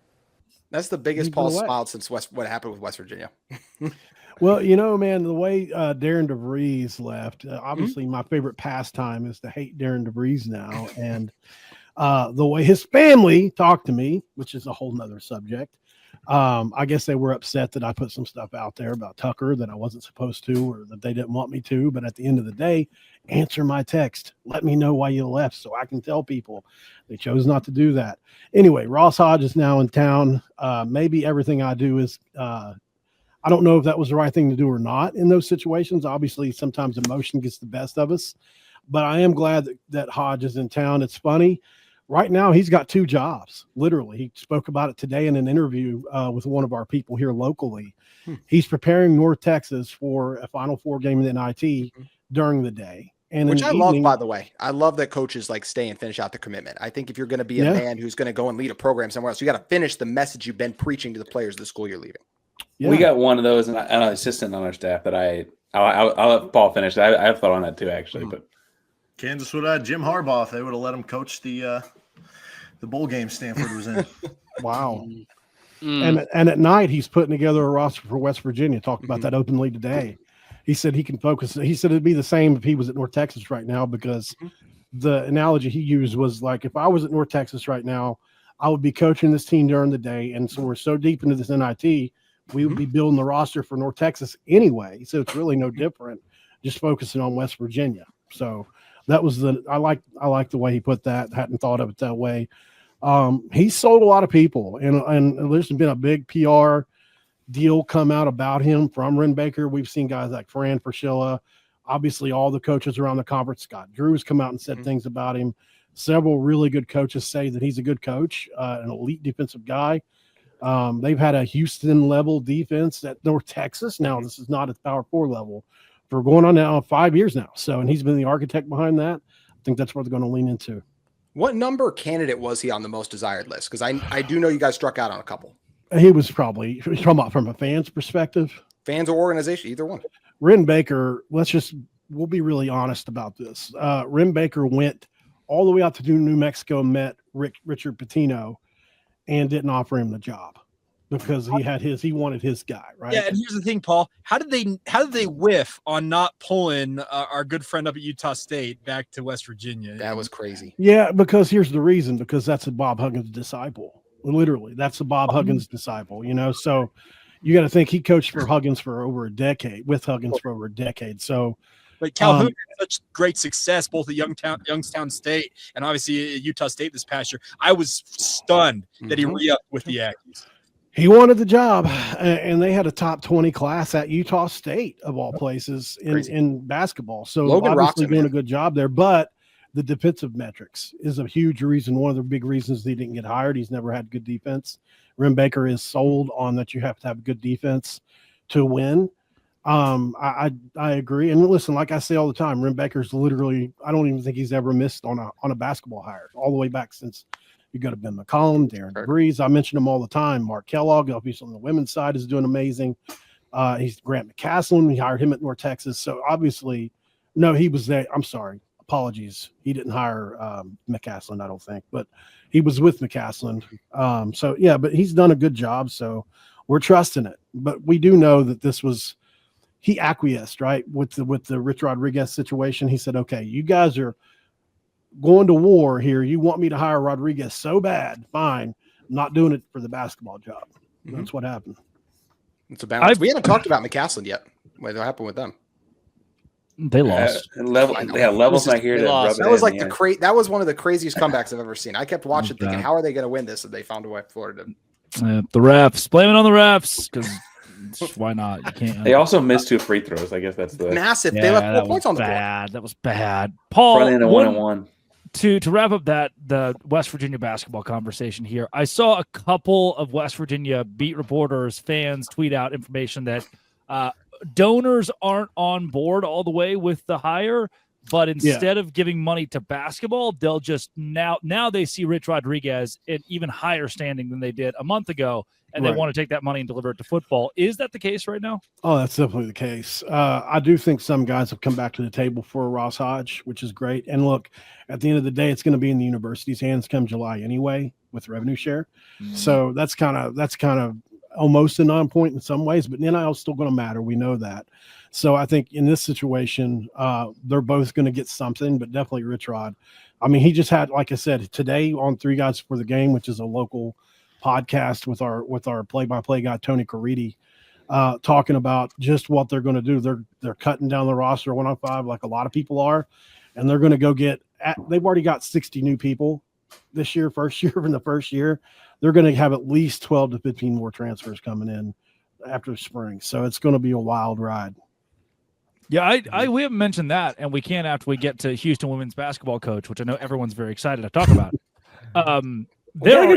That's the biggest Paul smiled since what happened with West Virginia. Well, you know, man, the way Darren DeVries left, obviously my favorite pastime is to hate Darren DeVries now. And the way his family talked to me, which is a whole nother subject, I guess they were upset that I put some stuff out there about Tucker that I wasn't supposed to, or that they didn't want me to. But at the end of the day, answer my text. Let me know why you left so I can tell people. They chose not to do that. Anyway, Ross Hodge is now in town. Maybe everything I do is I don't know if that was the right thing to do or not in those situations. Obviously, sometimes emotion gets the best of us. But I am glad that Hodge is in town. It's funny. Right now, he's got 2 jobs, literally. He spoke about it today in an interview with one of our people here locally. He's preparing North Texas for a Final Four game in the NIT during the day. And which I love, by the way. I love that coaches like stay and finish out the commitment. I think if you're going to be a man who's going to go and lead a program somewhere else, you got to finish the message you've been preaching to the players of the school you're leaving. Yeah. We got one of those, and an assistant on our staff that I'll let Paul finish. I have thought on that too, actually. But Kansas would have Jim Harbaugh if they would have let him coach the bowl game Stanford was in. Wow. And at night he's putting together a roster for West Virginia. Talked about that openly today. He said he can focus. He said it'd be the same if he was at North Texas right now, because the analogy he used was like, if I was at North Texas right now, I would be coaching this team during the day, and so we're so deep into this NIT. We would be building the roster for North Texas anyway. So it's really no different, just focusing on West Virginia. So that was I like the way he put that. Hadn't thought of it that way. He sold a lot of people, and there's been a big PR deal come out about him from Ren Baker. We've seen guys like Fran Fraschilla, obviously all the coaches around the conference. Scott Drew's come out and said things about him. Several really good coaches say that he's a good coach, an elite defensive guy. They've had a Houston level defense at North Texas. Now this is not at the Power 4 level for going on now 5 years now. So, and he's been the architect behind that. I think that's what they're going to lean into. What number candidate was he on the most desired list? Because I do know you guys struck out on a couple. He was probably from a fan's perspective. Fans or organization, either one. Ren Baker, we'll be really honest about this. Ren Baker went all the way out to New Mexico, met Richard Pitino, and didn't offer him the job because he wanted his guy, right? Yeah, and here's the thing, Paul. How did they whiff on not pulling our good friend up at Utah State back to West Virginia? That was crazy. Yeah, because here's the reason, because that's a Bob Huggins disciple. Literally, that's a Bob Huggins disciple, So, you got to think he coached for Huggins for over a decade, with Huggins for over a decade. So, but Calhoun had such great success both at Youngstown State and obviously at Utah State this past year. I was stunned that he re-upped with the Aggies. He wanted the job, and they had a top 20 class at Utah State, of all places, in basketball. So Logan obviously Roxon, doing man. a good job there. But the defensive metrics is a huge reason. One of the big reasons he didn't get hired. He's never had good defense. Rim Baker is sold on that you have to have good defense to win. I agree. And listen, like I say all the time, Rim Baker's literally, I don't even think he's ever missed on a basketball hire all the way back since you go to Ben McCollum, Darren DeVries. I mention them all the time. Mark Kellogg, obviously on the women's side, is doing amazing. He's Grant McCaslin. We hired him at North Texas. So obviously, no, he was there. I'm sorry. Apologies. He didn't hire McCaslin, I don't think, but he was with McCaslin. So yeah, but he's done a good job. So we're trusting it. But we do know that this was, he acquiesced, right? With the Rich Rodriguez situation. He said, okay, you guys are going to war here. You want me to hire Rodriguez so bad. Fine. I'm not doing it for the basketball job. That's what happened. It's a balance. We haven't talked about McCaslin yet. What happened with them? They lost. Levels not here to rub it That was in, like that was one of the craziest comebacks I've ever seen. I kept watching thinking, how are they going to win this? And they found a way. Florida. The refs. Blame it on the refs, because why not? You can't. They also missed 2 free throws. I guess that's the massive. Yeah, they left 4 that points was on the board. bad. That was bad. Paul, front end of 1-on-1. To wrap up the West Virginia basketball conversation here, I saw a couple of West Virginia beat reporters, fans tweet out information that donors aren't on board all the way with the hire, but instead of giving money to basketball, they'll just now they see Rich Rodriguez in even higher standing than they did a month ago, and they want to take that money and deliver it to football. Is that the case right now? Oh, that's definitely the case. I do think some guys have come back to the table for Ross Hodge, which is great. And look, at the end of the day, it's going to be in the university's hands come July anyway with revenue share. So that's kind of almost a non-point in some ways, but NIL is still going to matter. We know that. So I think in this situation, they're both going to get something, but definitely Rich Rod. I mean, he just had, like I said, today on 3 Guys for the Game, which is a local podcast with our play-by-play guy, Tony Caridi, talking about just what they're going to do. They're cutting down the roster 105 like a lot of people are, and they're going to go they've already got 60 new people this year, in the first year. They're going to have at least 12 to 15 more transfers coming in after spring. So it's going to be a wild ride. Yeah, we haven't mentioned that, and we can after we get to Houston women's basketball coach, which I know everyone's very excited to talk about. There are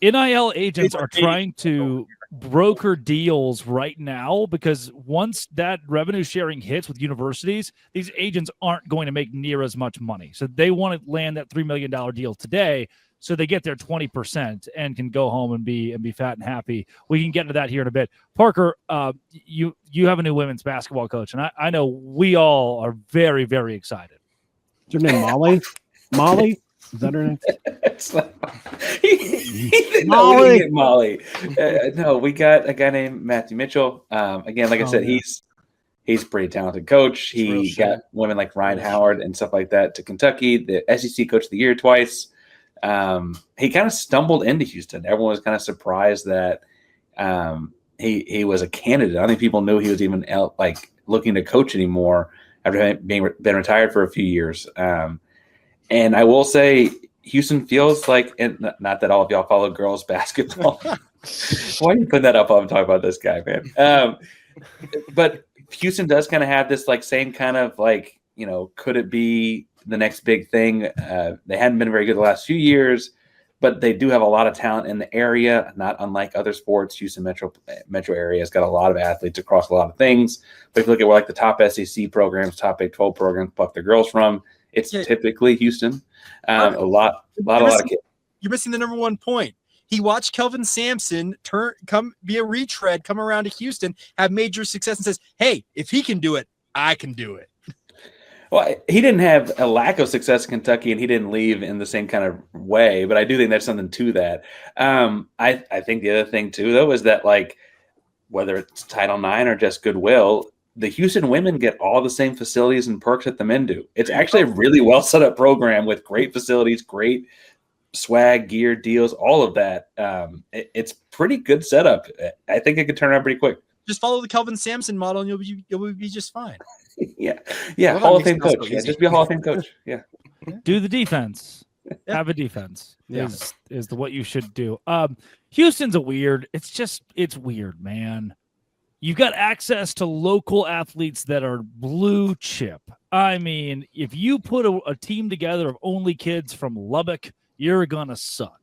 NIL agents are trying to broker deals right now, because once that revenue sharing hits with universities, these agents aren't going to make near as much money. So they want to land that $3 million deal today, so they get their 20% and can go home and be fat and happy. We can get into that here in a bit. Parker, you have a new women's basketball coach, and I know we all are very, very excited. Is her name Molly? Molly? Is that her name? Molly. No, we got a guy named Matthew Mitchell. Again, like I said, he's a pretty talented coach. He got women like Ryan Howard and stuff like that to Kentucky, the SEC Coach of the Year twice. He kind of stumbled into Houston. Everyone was kind of surprised that he was a candidate. I don't think people knew he was even looking to coach anymore after been retired for a few years. And I will say, Houston feels like, and not that all of y'all follow girls basketball. Why are you putting that up while I'm talking about this guy, man? But Houston does kind of have this same kind of could it be the next big thing? They hadn't been very good the last few years, but they do have a lot of talent in the area, not unlike other sports. Houston metro area has got a lot of athletes across a lot of things. But if you look at where the top SEC programs, top Big 12 programs pluck their girls from, it's typically Houston. A lot of kids. You're missing the number one point. He watched Kelvin Sampson be a retread, come around to Houston, have major success, and says, "Hey, if he can do it, I can do it." Well, he didn't have a lack of success in Kentucky, and he didn't leave in the same kind of way. But I do think there's something to that. I think the other thing too, though, is that whether it's Title IX or just goodwill, the Houston women get all the same facilities and perks that the men do. It's actually a really well set up program with great facilities, great swag, gear, deals, all of that. It's pretty good setup. I think it could turn around pretty quick. Just follow the Kelvin Sampson model, and you'll be just fine. Yeah. Well, Hall of that Fame makes it coach. so Yeah, easy. just be a Hall of Fame coach. Yeah. Do the defense. Have a defense. Is what you should do. Houston's it's weird, man. You've got access to local athletes that are blue chip. I mean, if you put a team together of only kids from Lubbock, you're gonna suck.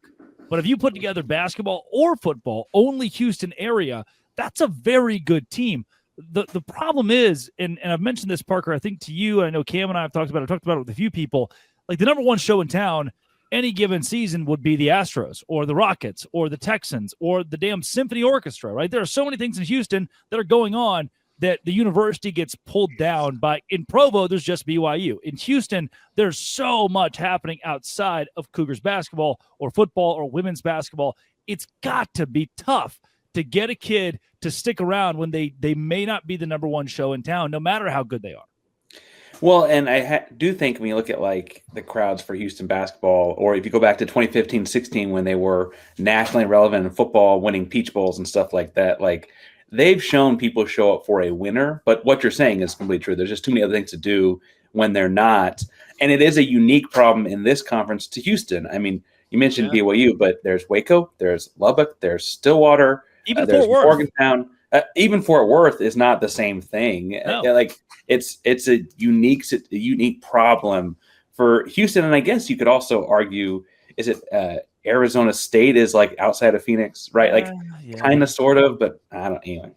But if you put together basketball or football, only Houston area, that's a very good team. The problem is, and I've mentioned this, Parker, I think to you, I know Cam and I have talked about it with a few people, like the number one show in town any given season would be the Astros or the Rockets or the Texans or the damn symphony orchestra, right? There are so many things in Houston that are going on that the university gets pulled down by. In Provo, there's just BYU. In Houston, there's so much happening outside of Cougars basketball or football or women's basketball. It's got to be tough to get a kid to stick around when they may not be the number one show in town, no matter how good they are. Well, and I do think when you look at like the crowds for Houston basketball, or if you go back to 2015-16 when they were nationally relevant in football, winning Peach Bowls and stuff like that, like they've shown people show up for a winner. But what you're saying is completely true. There's just too many other things to do when they're not. And it is a unique problem in this conference to Houston. I mean, you mentioned BYU, but there's Waco, there's Lubbock, there's Stillwater, even there's Fort Worth. Morgantown. Even Fort Worth is not the same thing. No. Like it's a unique problem for Houston, and I guess you could also argue, is it Arizona State is like outside of Phoenix, right? Like kind of, sort of, but I don't. Anyway,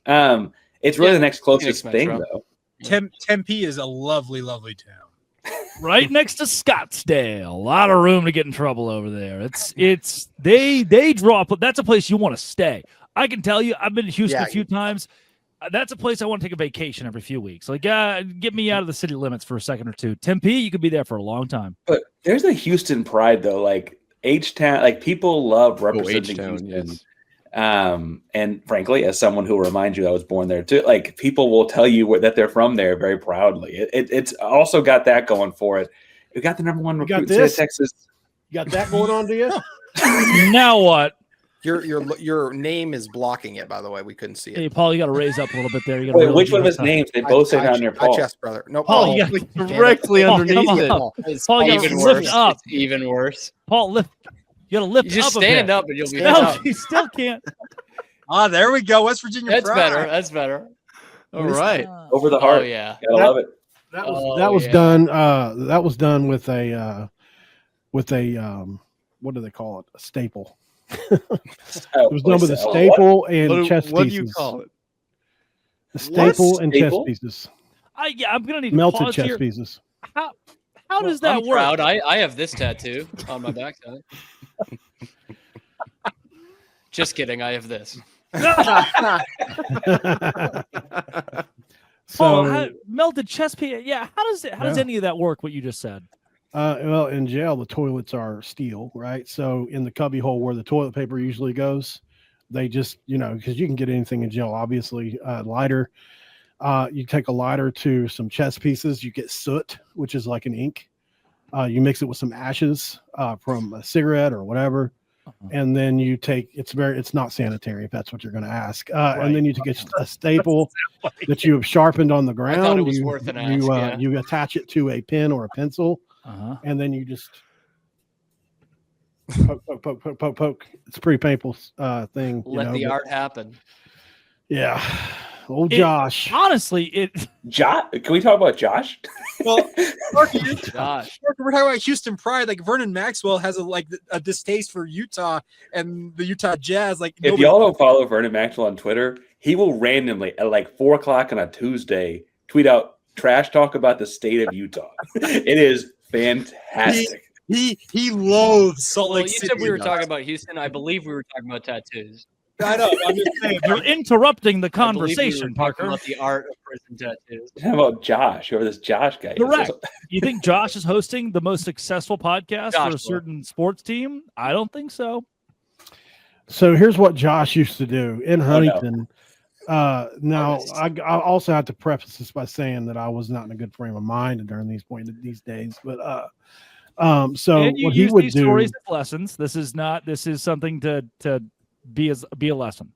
it's really the next closest thing, though. Tempe is a lovely, lovely town. Right next to Scottsdale. A lot of room to get in trouble over there. They draw, but that's a place you want to stay. I can tell you, I've been to Houston a few times. That's a place I want to take a vacation every few weeks. Like, get me out of the city limits for a second or two. Tempe, you could be there for a long time. But there's a Houston pride, though. Like H-Town, like people love representing H-Town, Houston. yes. And frankly, as someone who will remind you I was born there too, like people will tell you that they're from there very proudly. It's also got that going for it. We got the number one recruit in the state of Texas. You got that going on to you? Now what? Your name is blocking it, by the way. We couldn't see it. Hey, Paul, you got to raise up a little bit there. You Wait, which one of his names? They both say down near Paul. Chest, brother. No, Paul, you got directly underneath it. Paul, you even lift worse. up. It's even worse. Paul, lift. You got to lift You just up stand a bit. up and you'll be No, down. you still can't. There we go. West Virginia. That's pride. better. That's better. All right. Over the heart. Oh yeah. Gotta love it. That was done. That was done with a what do they call it? A staple. It was done with a staple and chess pieces. What do you call it? A staple and chess Staple? pieces. I'm gonna need to Melted pause chess here. pieces. How does that I'm work? proud. I have this tattoo on my backside. Just kidding. I have this. So melted chess piece. Yeah. How does any of that work? What you just said. Well, in jail, the toilets are steel, right? So in the cubby hole where the toilet paper usually goes, they just, because you can get anything in jail, obviously, lighter. You take a lighter to some chess pieces, you get soot, which is like an ink. You mix it with some ashes from a cigarette or whatever. And then you take, it's not sanitary if that's what you're going to ask. And then you take a staple that you have sharpened on the ground. I thought it was worth an ask, you attach it to a pen or a pencil. And then you just poke. It's a pretty painful thing. Let the art happen. Yeah. Old Josh. Honestly, Josh. Can we talk about Josh? Well, Parker, Josh. we're talking about Houston pride. Like Vernon Maxwell has a distaste for Utah and the Utah Jazz. Like If y'all don't follow Vernon Maxwell on Twitter, he will randomly at like 4:00 on a Tuesday tweet out trash talk about the state of Utah. It is fantastic. He loathes Salt Well, Lake you City. said we were talking about Houston. I believe we were talking about tattoos. I know. I'm just saying. you're interrupting the I believe we were conversation, talking Parker. About the art of prison tattoos. How about Josh? Whoever this Josh guy is. Correct. You think Josh is hosting the most successful podcast for a Joshua. certain sports team? I don't think so. So here's what Josh used to do in Huntington. Now, I also have to preface this by saying that I was not in a good frame of mind during these days. But So And you what he use would these do, stories as lessons. This is something to be a lesson.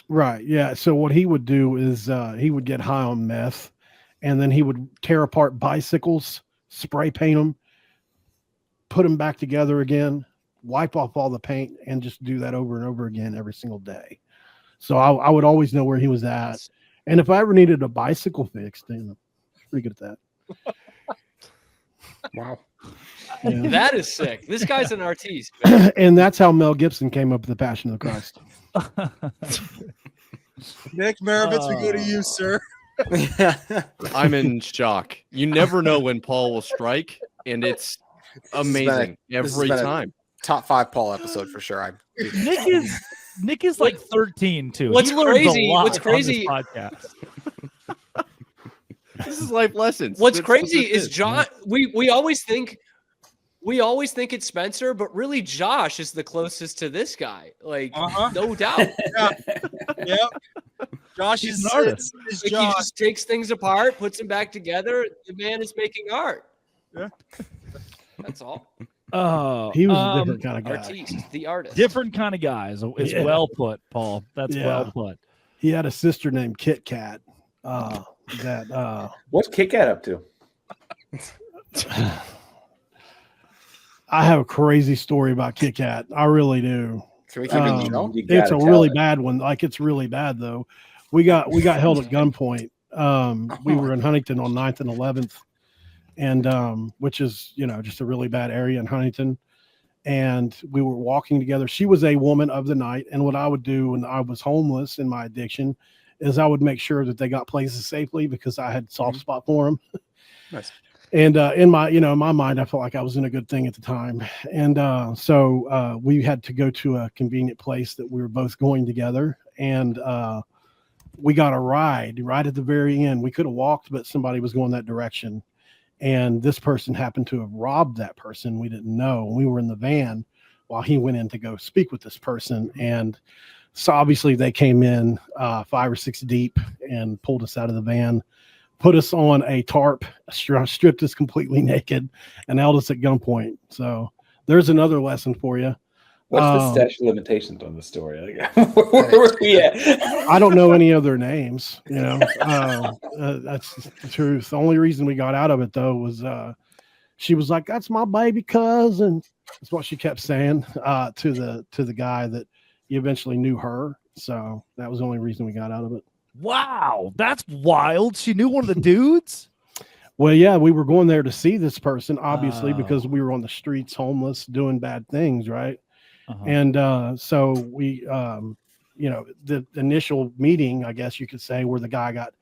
right? Yeah. So what he would do is he would get high on meth, and then he would tear apart bicycles, spray paint them, put them back together again, wipe off all the paint, and just do that over and over again every single day. So I would always know where he was at, and if I ever needed a bicycle fixed, then I'm pretty good at that. Wow. Yeah. That is sick. This guy's an artiste. And that's how Mel Gibson came up with the Passion of the Christ. Nick Maravitz, we go to you, sir. I'm in shock. You never know when Paul will strike, and it's amazing every time. Top 5 Paul episode for sure. Nick is like 13 too. What's He learns a crazy? lot What's on crazy? this podcast. This is life lessons. What's That's what crazy this is John. We always think it's Spencer, but really Josh is the closest to this guy. Like no doubt. Yeah. Josh is an artist. Like, he just takes things apart, puts them back together. The man is making art. Yeah. That's all. Oh, He was a different kind of guy. Artiste, the artist. different kind of guys. It's well put, Paul. That's well put. He had a sister named Kit Kat. What's Kit Kat up to? I have a crazy story about Kit Kat. I really do. Can we keep it in the show? It's a really bad one. Like, it's really bad though. We got held at gunpoint. We were in Huntington on 9th and 11th, and which is, just a really bad area in Huntington. And we were walking together. She was a woman of the night. And what I would do when I was homeless in my addiction is I would make sure that they got places safely because I had soft spot for them. Nice. And in my, my mind, I felt like I was in a good thing at the time. And so we had to go to a convenient place that we were both going together. And we got a ride right at the very end. We could have walked, but somebody was going that direction. And this person happened to have robbed that person. We didn't know. We were in the van while he went in to go speak with this person. And so obviously they came in 5 or 6 deep and pulled us out of the van, put us on a tarp, stripped us completely naked, and held us at gunpoint. So there's another lesson for you. What's the statute of limitations on the story? Where were we at? I don't know any other names, that's the truth. The only reason we got out of it though was she was like, "That's my baby cousin." That's what she kept saying to the guy that eventually knew her. So that was the only reason we got out of it. Wow, that's wild. She knew one of the dudes. Well, yeah, we were going there to see this person, obviously, because we were on the streets, homeless, doing bad things, right? And so we, the initial meeting, I guess you could say, where the guy got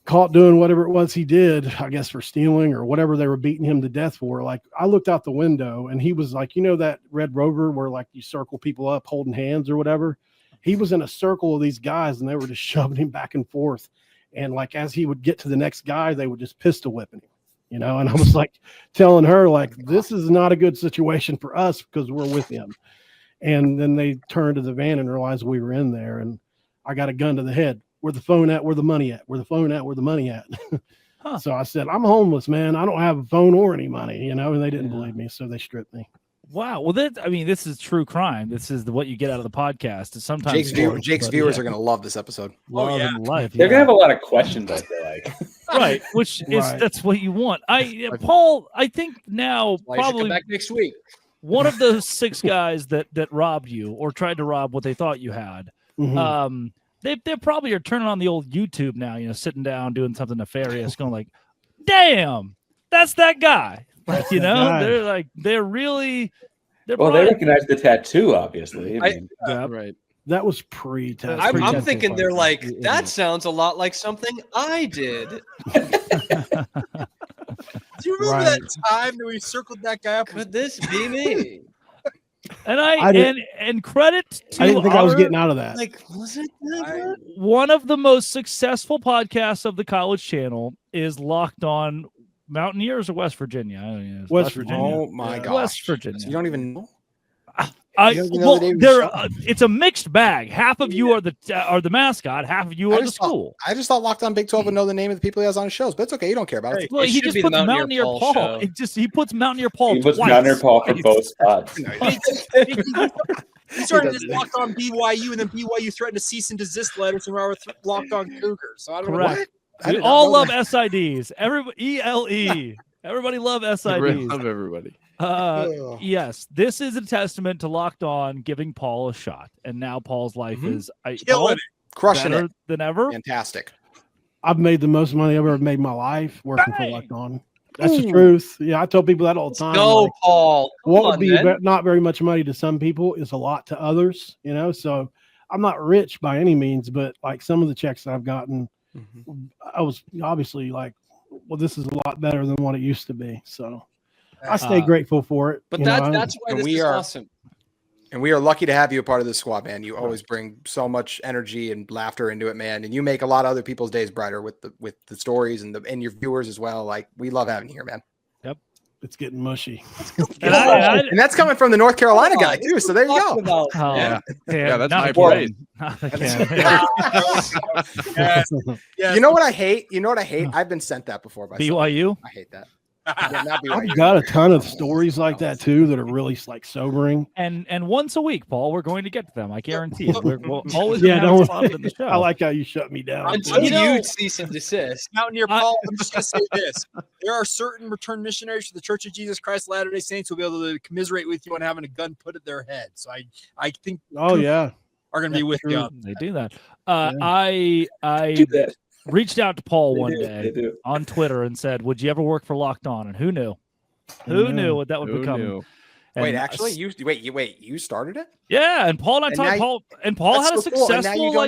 caught doing whatever it was he did, I guess for stealing or whatever they were beating him to death for. Like, I looked out the window and he was like, that Red Rover where like you circle people up holding hands or whatever. He was in a circle of these guys and they were just shoving him back and forth. And like, as he would get to the next guy, they would just pistol whipping him. And I was like telling her, like, this is not a good situation for us because we're with him. And then they turned to the van and realized we were in there. And I got a gun to the head. Where the phone at? Where the money at? Where the phone at? Where the money at? So I said, I'm homeless, man. I don't have a phone or any money, and they didn't believe me. So they stripped me. Wow. Well, this is true crime. This is what you get out of the podcast. It's sometimes Jake's viewers are going to love this episode. Love and life. They're gonna have a lot of questions, I feel like. Right, which is that's what you want. Paul, I think now probably come back next week. One of the 6 guys that robbed you or tried to rob what they thought you had. They probably are turning on the old YouTube now, sitting down doing something nefarious, going like, "Damn, that's that guy." They're like, they recognize the tattoo, obviously. Right. That was pre-test. I'm thinking they're like, that sounds a lot like something I did. Do you remember that time that we circled that guy up? Could this be me? And credit to I didn't think I was getting out of that. Like, was it that? One of the most successful podcasts of the College Channel is Locked On Mountaineers or West Virginia. I don't know. West Virginia. Oh my gosh. West Virginia. So you don't even know? It's a mixed bag. Half of you are the mascot. Half of you are the school. I just thought Locked On Big 12 would know the name of the people he has on his shows, but it's okay. You don't care about it. Well, he just puts Mountaineer Paul. He puts Mountaineer Paul. He puts Mountaineer Paul for both spots. He started this Locked On BYU, and then BYU threatened to cease and desist letters from our Locked On Cougars. So I don't know what. We all love SIDs. Everybody, ELE. Everybody love SIDs. Love everybody. Yes, this is a testament to Locked On giving Paul a shot, and now Paul's life is crushing better it than ever. Fantastic. I've made the most money I've ever made in my life working for Locked On. That's the truth. Yeah, I tell people that all the time. Go, Paul. What would be not very much money to some people is a lot to others, so I'm not rich by any means, but like some of the checks that I've gotten, I was obviously like, well, this is a lot better than what it used to be. So I stay grateful for it. But that's why this is awesome. And we are lucky to have you a part of this squad, man. You always bring so much energy and laughter into it, man. And you make a lot of other people's days brighter with the stories and your viewers as well. Like, we love having you here, man. Yep. It's getting mushy. And that's coming from the North Carolina guy too. So there you go. Yeah, that's my praise. You know what I hate? I've been sent that before by BYU. I hate that. I've got a ton of stories like that too that are really like sobering. And once a week, Paul, we're going to get to them. I guarantee it. We'll always have fun in the show. I like how you shut me down. Until you cease and desist. Mountaineer Paul, I'm just going to say this. There are certain returned missionaries for the Church of Jesus Christ of Latter-day Saints who will be able to commiserate with you on having a gun put at their head. So I think are going to be with you. They do that. I do that. Reached out to Paul one day on Twitter and said, "Would you ever work for Locked On?" And who knew? Who knew what that would become? Wait, actually, you started it? Yeah, and Paul and I talked. Paul had a successful.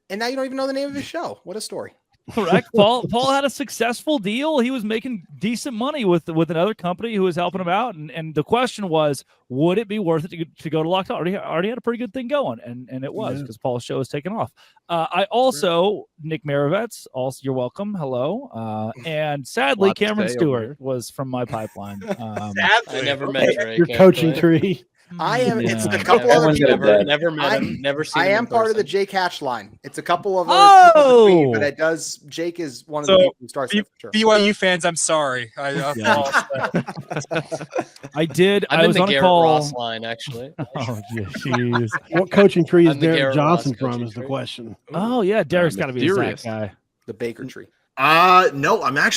And now you don't even know the name of his show. What a story! Correct. Paul had a successful deal. He was making decent money with another company who was helping him out. And the question was, would it be worth it to go to Locked On? Already had a pretty good thing going, and it was because Paul's show was taken off. I also, Nick Maravets, also, you're welcome. Hello. And sadly, Cameron Stewart was from my pipeline. I never met Drake. Your coaching tree. I am. Yeah. It's a couple other people. Never met him. Never seen him. I am part of the Jake Hatch line. It's a couple of other but it does. Jake is one of the people who starts it for sure. BYU fans, I'm sorry. I did. I'm I in was the on Garrett a call. Ross line, actually. Oh, jeez. What coaching tree is Derek Garrett Johnson Ross from? Is the tree. question. Oh yeah, Derek's got to be that guy. The Baker tree. No, I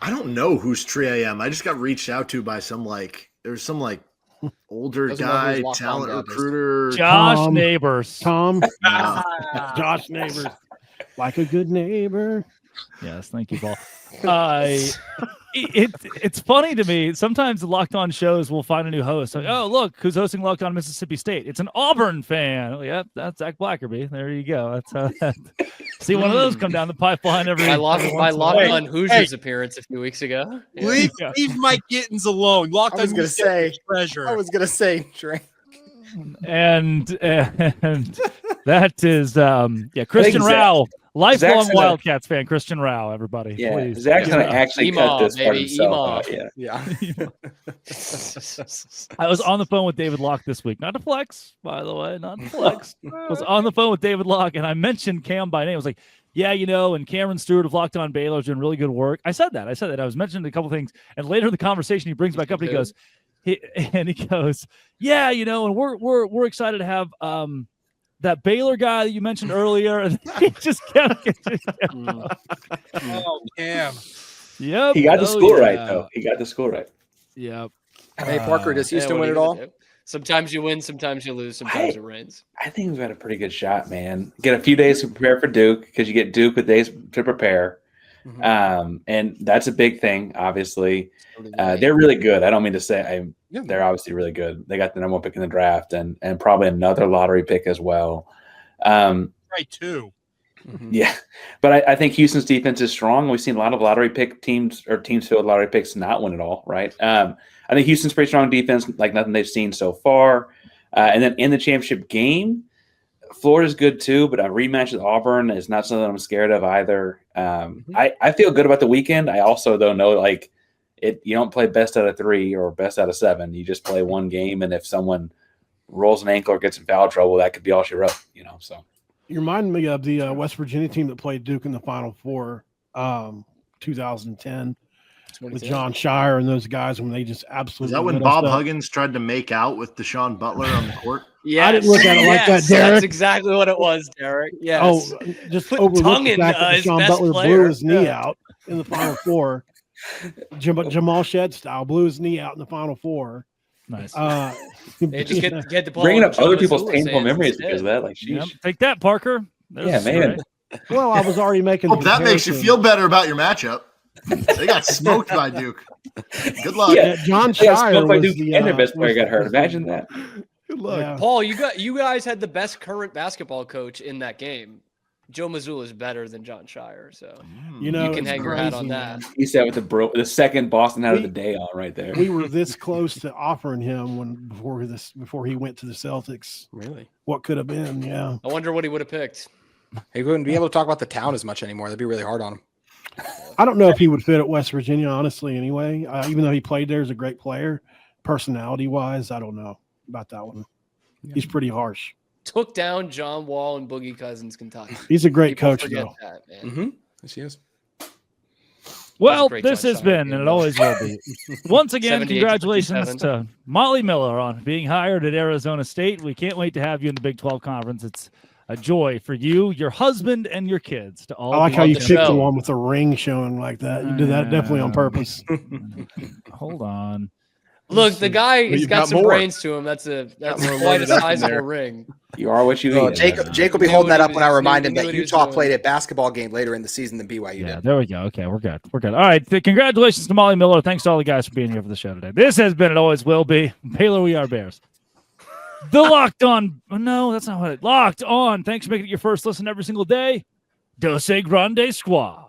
don't know whose tree I am. I just got reached out to by some older guy, talent recruiter. Josh Neighbors. Tom. Josh Neighbors. Like a good neighbor. Yes, thank you, Paul. It's funny to me. Sometimes the Locked On shows will find a new host. Like, oh, look, who's hosting Locked On Mississippi State? It's an Auburn fan. Oh, yep, that's Zach Blackerby. There you go. That's see one of those come down the pipeline every. My Locked On Hoosiers appearance a few weeks ago. Yeah. Leave Mike Gittins alone. Locked On. I was going to say treasure. I was going to say Drake. And that is Christian Rao. Lifelong Wildcats fan, Christian Rao, everybody. Yeah, please. Zach's going to actually cut this part himself out. Yeah. I was on the phone with David Locke this week. Not to flex, by the way. Not to flex. I was on the phone with David Locke, and I mentioned Cam by name. I was like, yeah, and Cameron Stewart of Locked On Baylor is doing really good work. I said that. I was mentioning a couple things. And later in the conversation, he brings back up and he goes, yeah, and we're excited to have that Baylor guy that you mentioned earlier, and he just kept. Oh, damn. Yep. He got the school right, though. He got the school right. Yep. Hey, Parker, does Houston win it all? Sometimes you win, sometimes you lose, sometimes it rains. I think we've got a pretty good shot, man. Get a few days to prepare for Duke because you get Duke with days to prepare. And that's a big thing, obviously. They're really good. I don't mean to say they're obviously really good. They got the number one pick in the draft and probably another lottery pick as well. Right, too. Yeah. But I think Houston's defense is strong. We've seen a lot of lottery pick teams or teams filled lottery picks not win it all, right? I think Houston's pretty strong defense, like nothing they've seen so far. And then in the championship game, Florida's good too, but a rematch with Auburn is not something I'm scared of either. I feel good about the weekend. I also don't know, you don't play best out of 3 or best out of 7. You just play one game, and if someone rolls an ankle or gets in foul trouble, that could be all she wrote. So You remind me of the West Virginia team that played Duke in the Final Four, 2010, with John Shire and those guys when they just absolutely. Is that when Bob Huggins tried to make out with Deshaun Butler on the court? Yeah, I didn't look at it like that, Derek. That's exactly what it was, Derek. Yes. Oh, just Put overlooked tongue the in, fact that his Deshaun best Butler player. blew his knee out in the Final Four. Jamal Shed style blew his knee out in the Final Four. Nice. They just get the ball bringing in up other Joe people's Mazzulla's painful hands memories instead. because of that. Like, sheesh. Yep. Take that, Parker. There's Yeah, a man. strike. Well, I was already making. Hope that makes you comparison. feel better about your matchup. They got smoked by Duke. Good luck. Yeah. John Yeah, Shire smoked by was Duke the and their best player was- got hurt. Imagine that. Good luck. Yeah. Paul, you guys had the best current basketball coach in that game. Joe Mazzulla is better than John Shire, so You know, you can it's hang your hat crazy, on that. man. He said with the second Boston out of the day on right there. We were this close to offering him before he went to the Celtics. Really? What could have been? Yeah. I wonder what he would have picked. He wouldn't be able to talk about the town as much anymore. That'd be really hard on him. I don't know if he would fit at West Virginia, honestly, anyway. Even though he played there as a great player, personality-wise, I don't know about that one. He's pretty harsh. Took down John Wall and Boogie Cousins, Kentucky. He's a great People coach, forget though. that, man. Mm-hmm. Yes, he is. Well, great this John has Shire been, game, and it though. always will be. Once again, 78 to congratulations 57. to Molly Miller on being hired at Arizona State. We can't wait to have you in the Big 12 Conference. It's a joy for you, your husband, and your kids to all I like be how on you the picked the show. one with the ring showing like that. You did that definitely on purpose. Hold on. Look, the guy, Well, he's you've got got some more. brains to him. That's more quite a loaded up in sizable there. ring. You are what you Oh, eat. Jake will be Knew holding what that he up when I was- remind him knew that what he was Utah doing. played a basketball game later in the season than BYU Yeah, did. there we go. Okay, we're good. We're good. All right. Congratulations to Molly Miller. Thanks to all the guys for being here for the show today. This has been, it always will be, Baylor We Are Bears. The Locked On. No, that's not what it. Locked On. Thanks for making it your first listen every single day. Dose Grande Squad.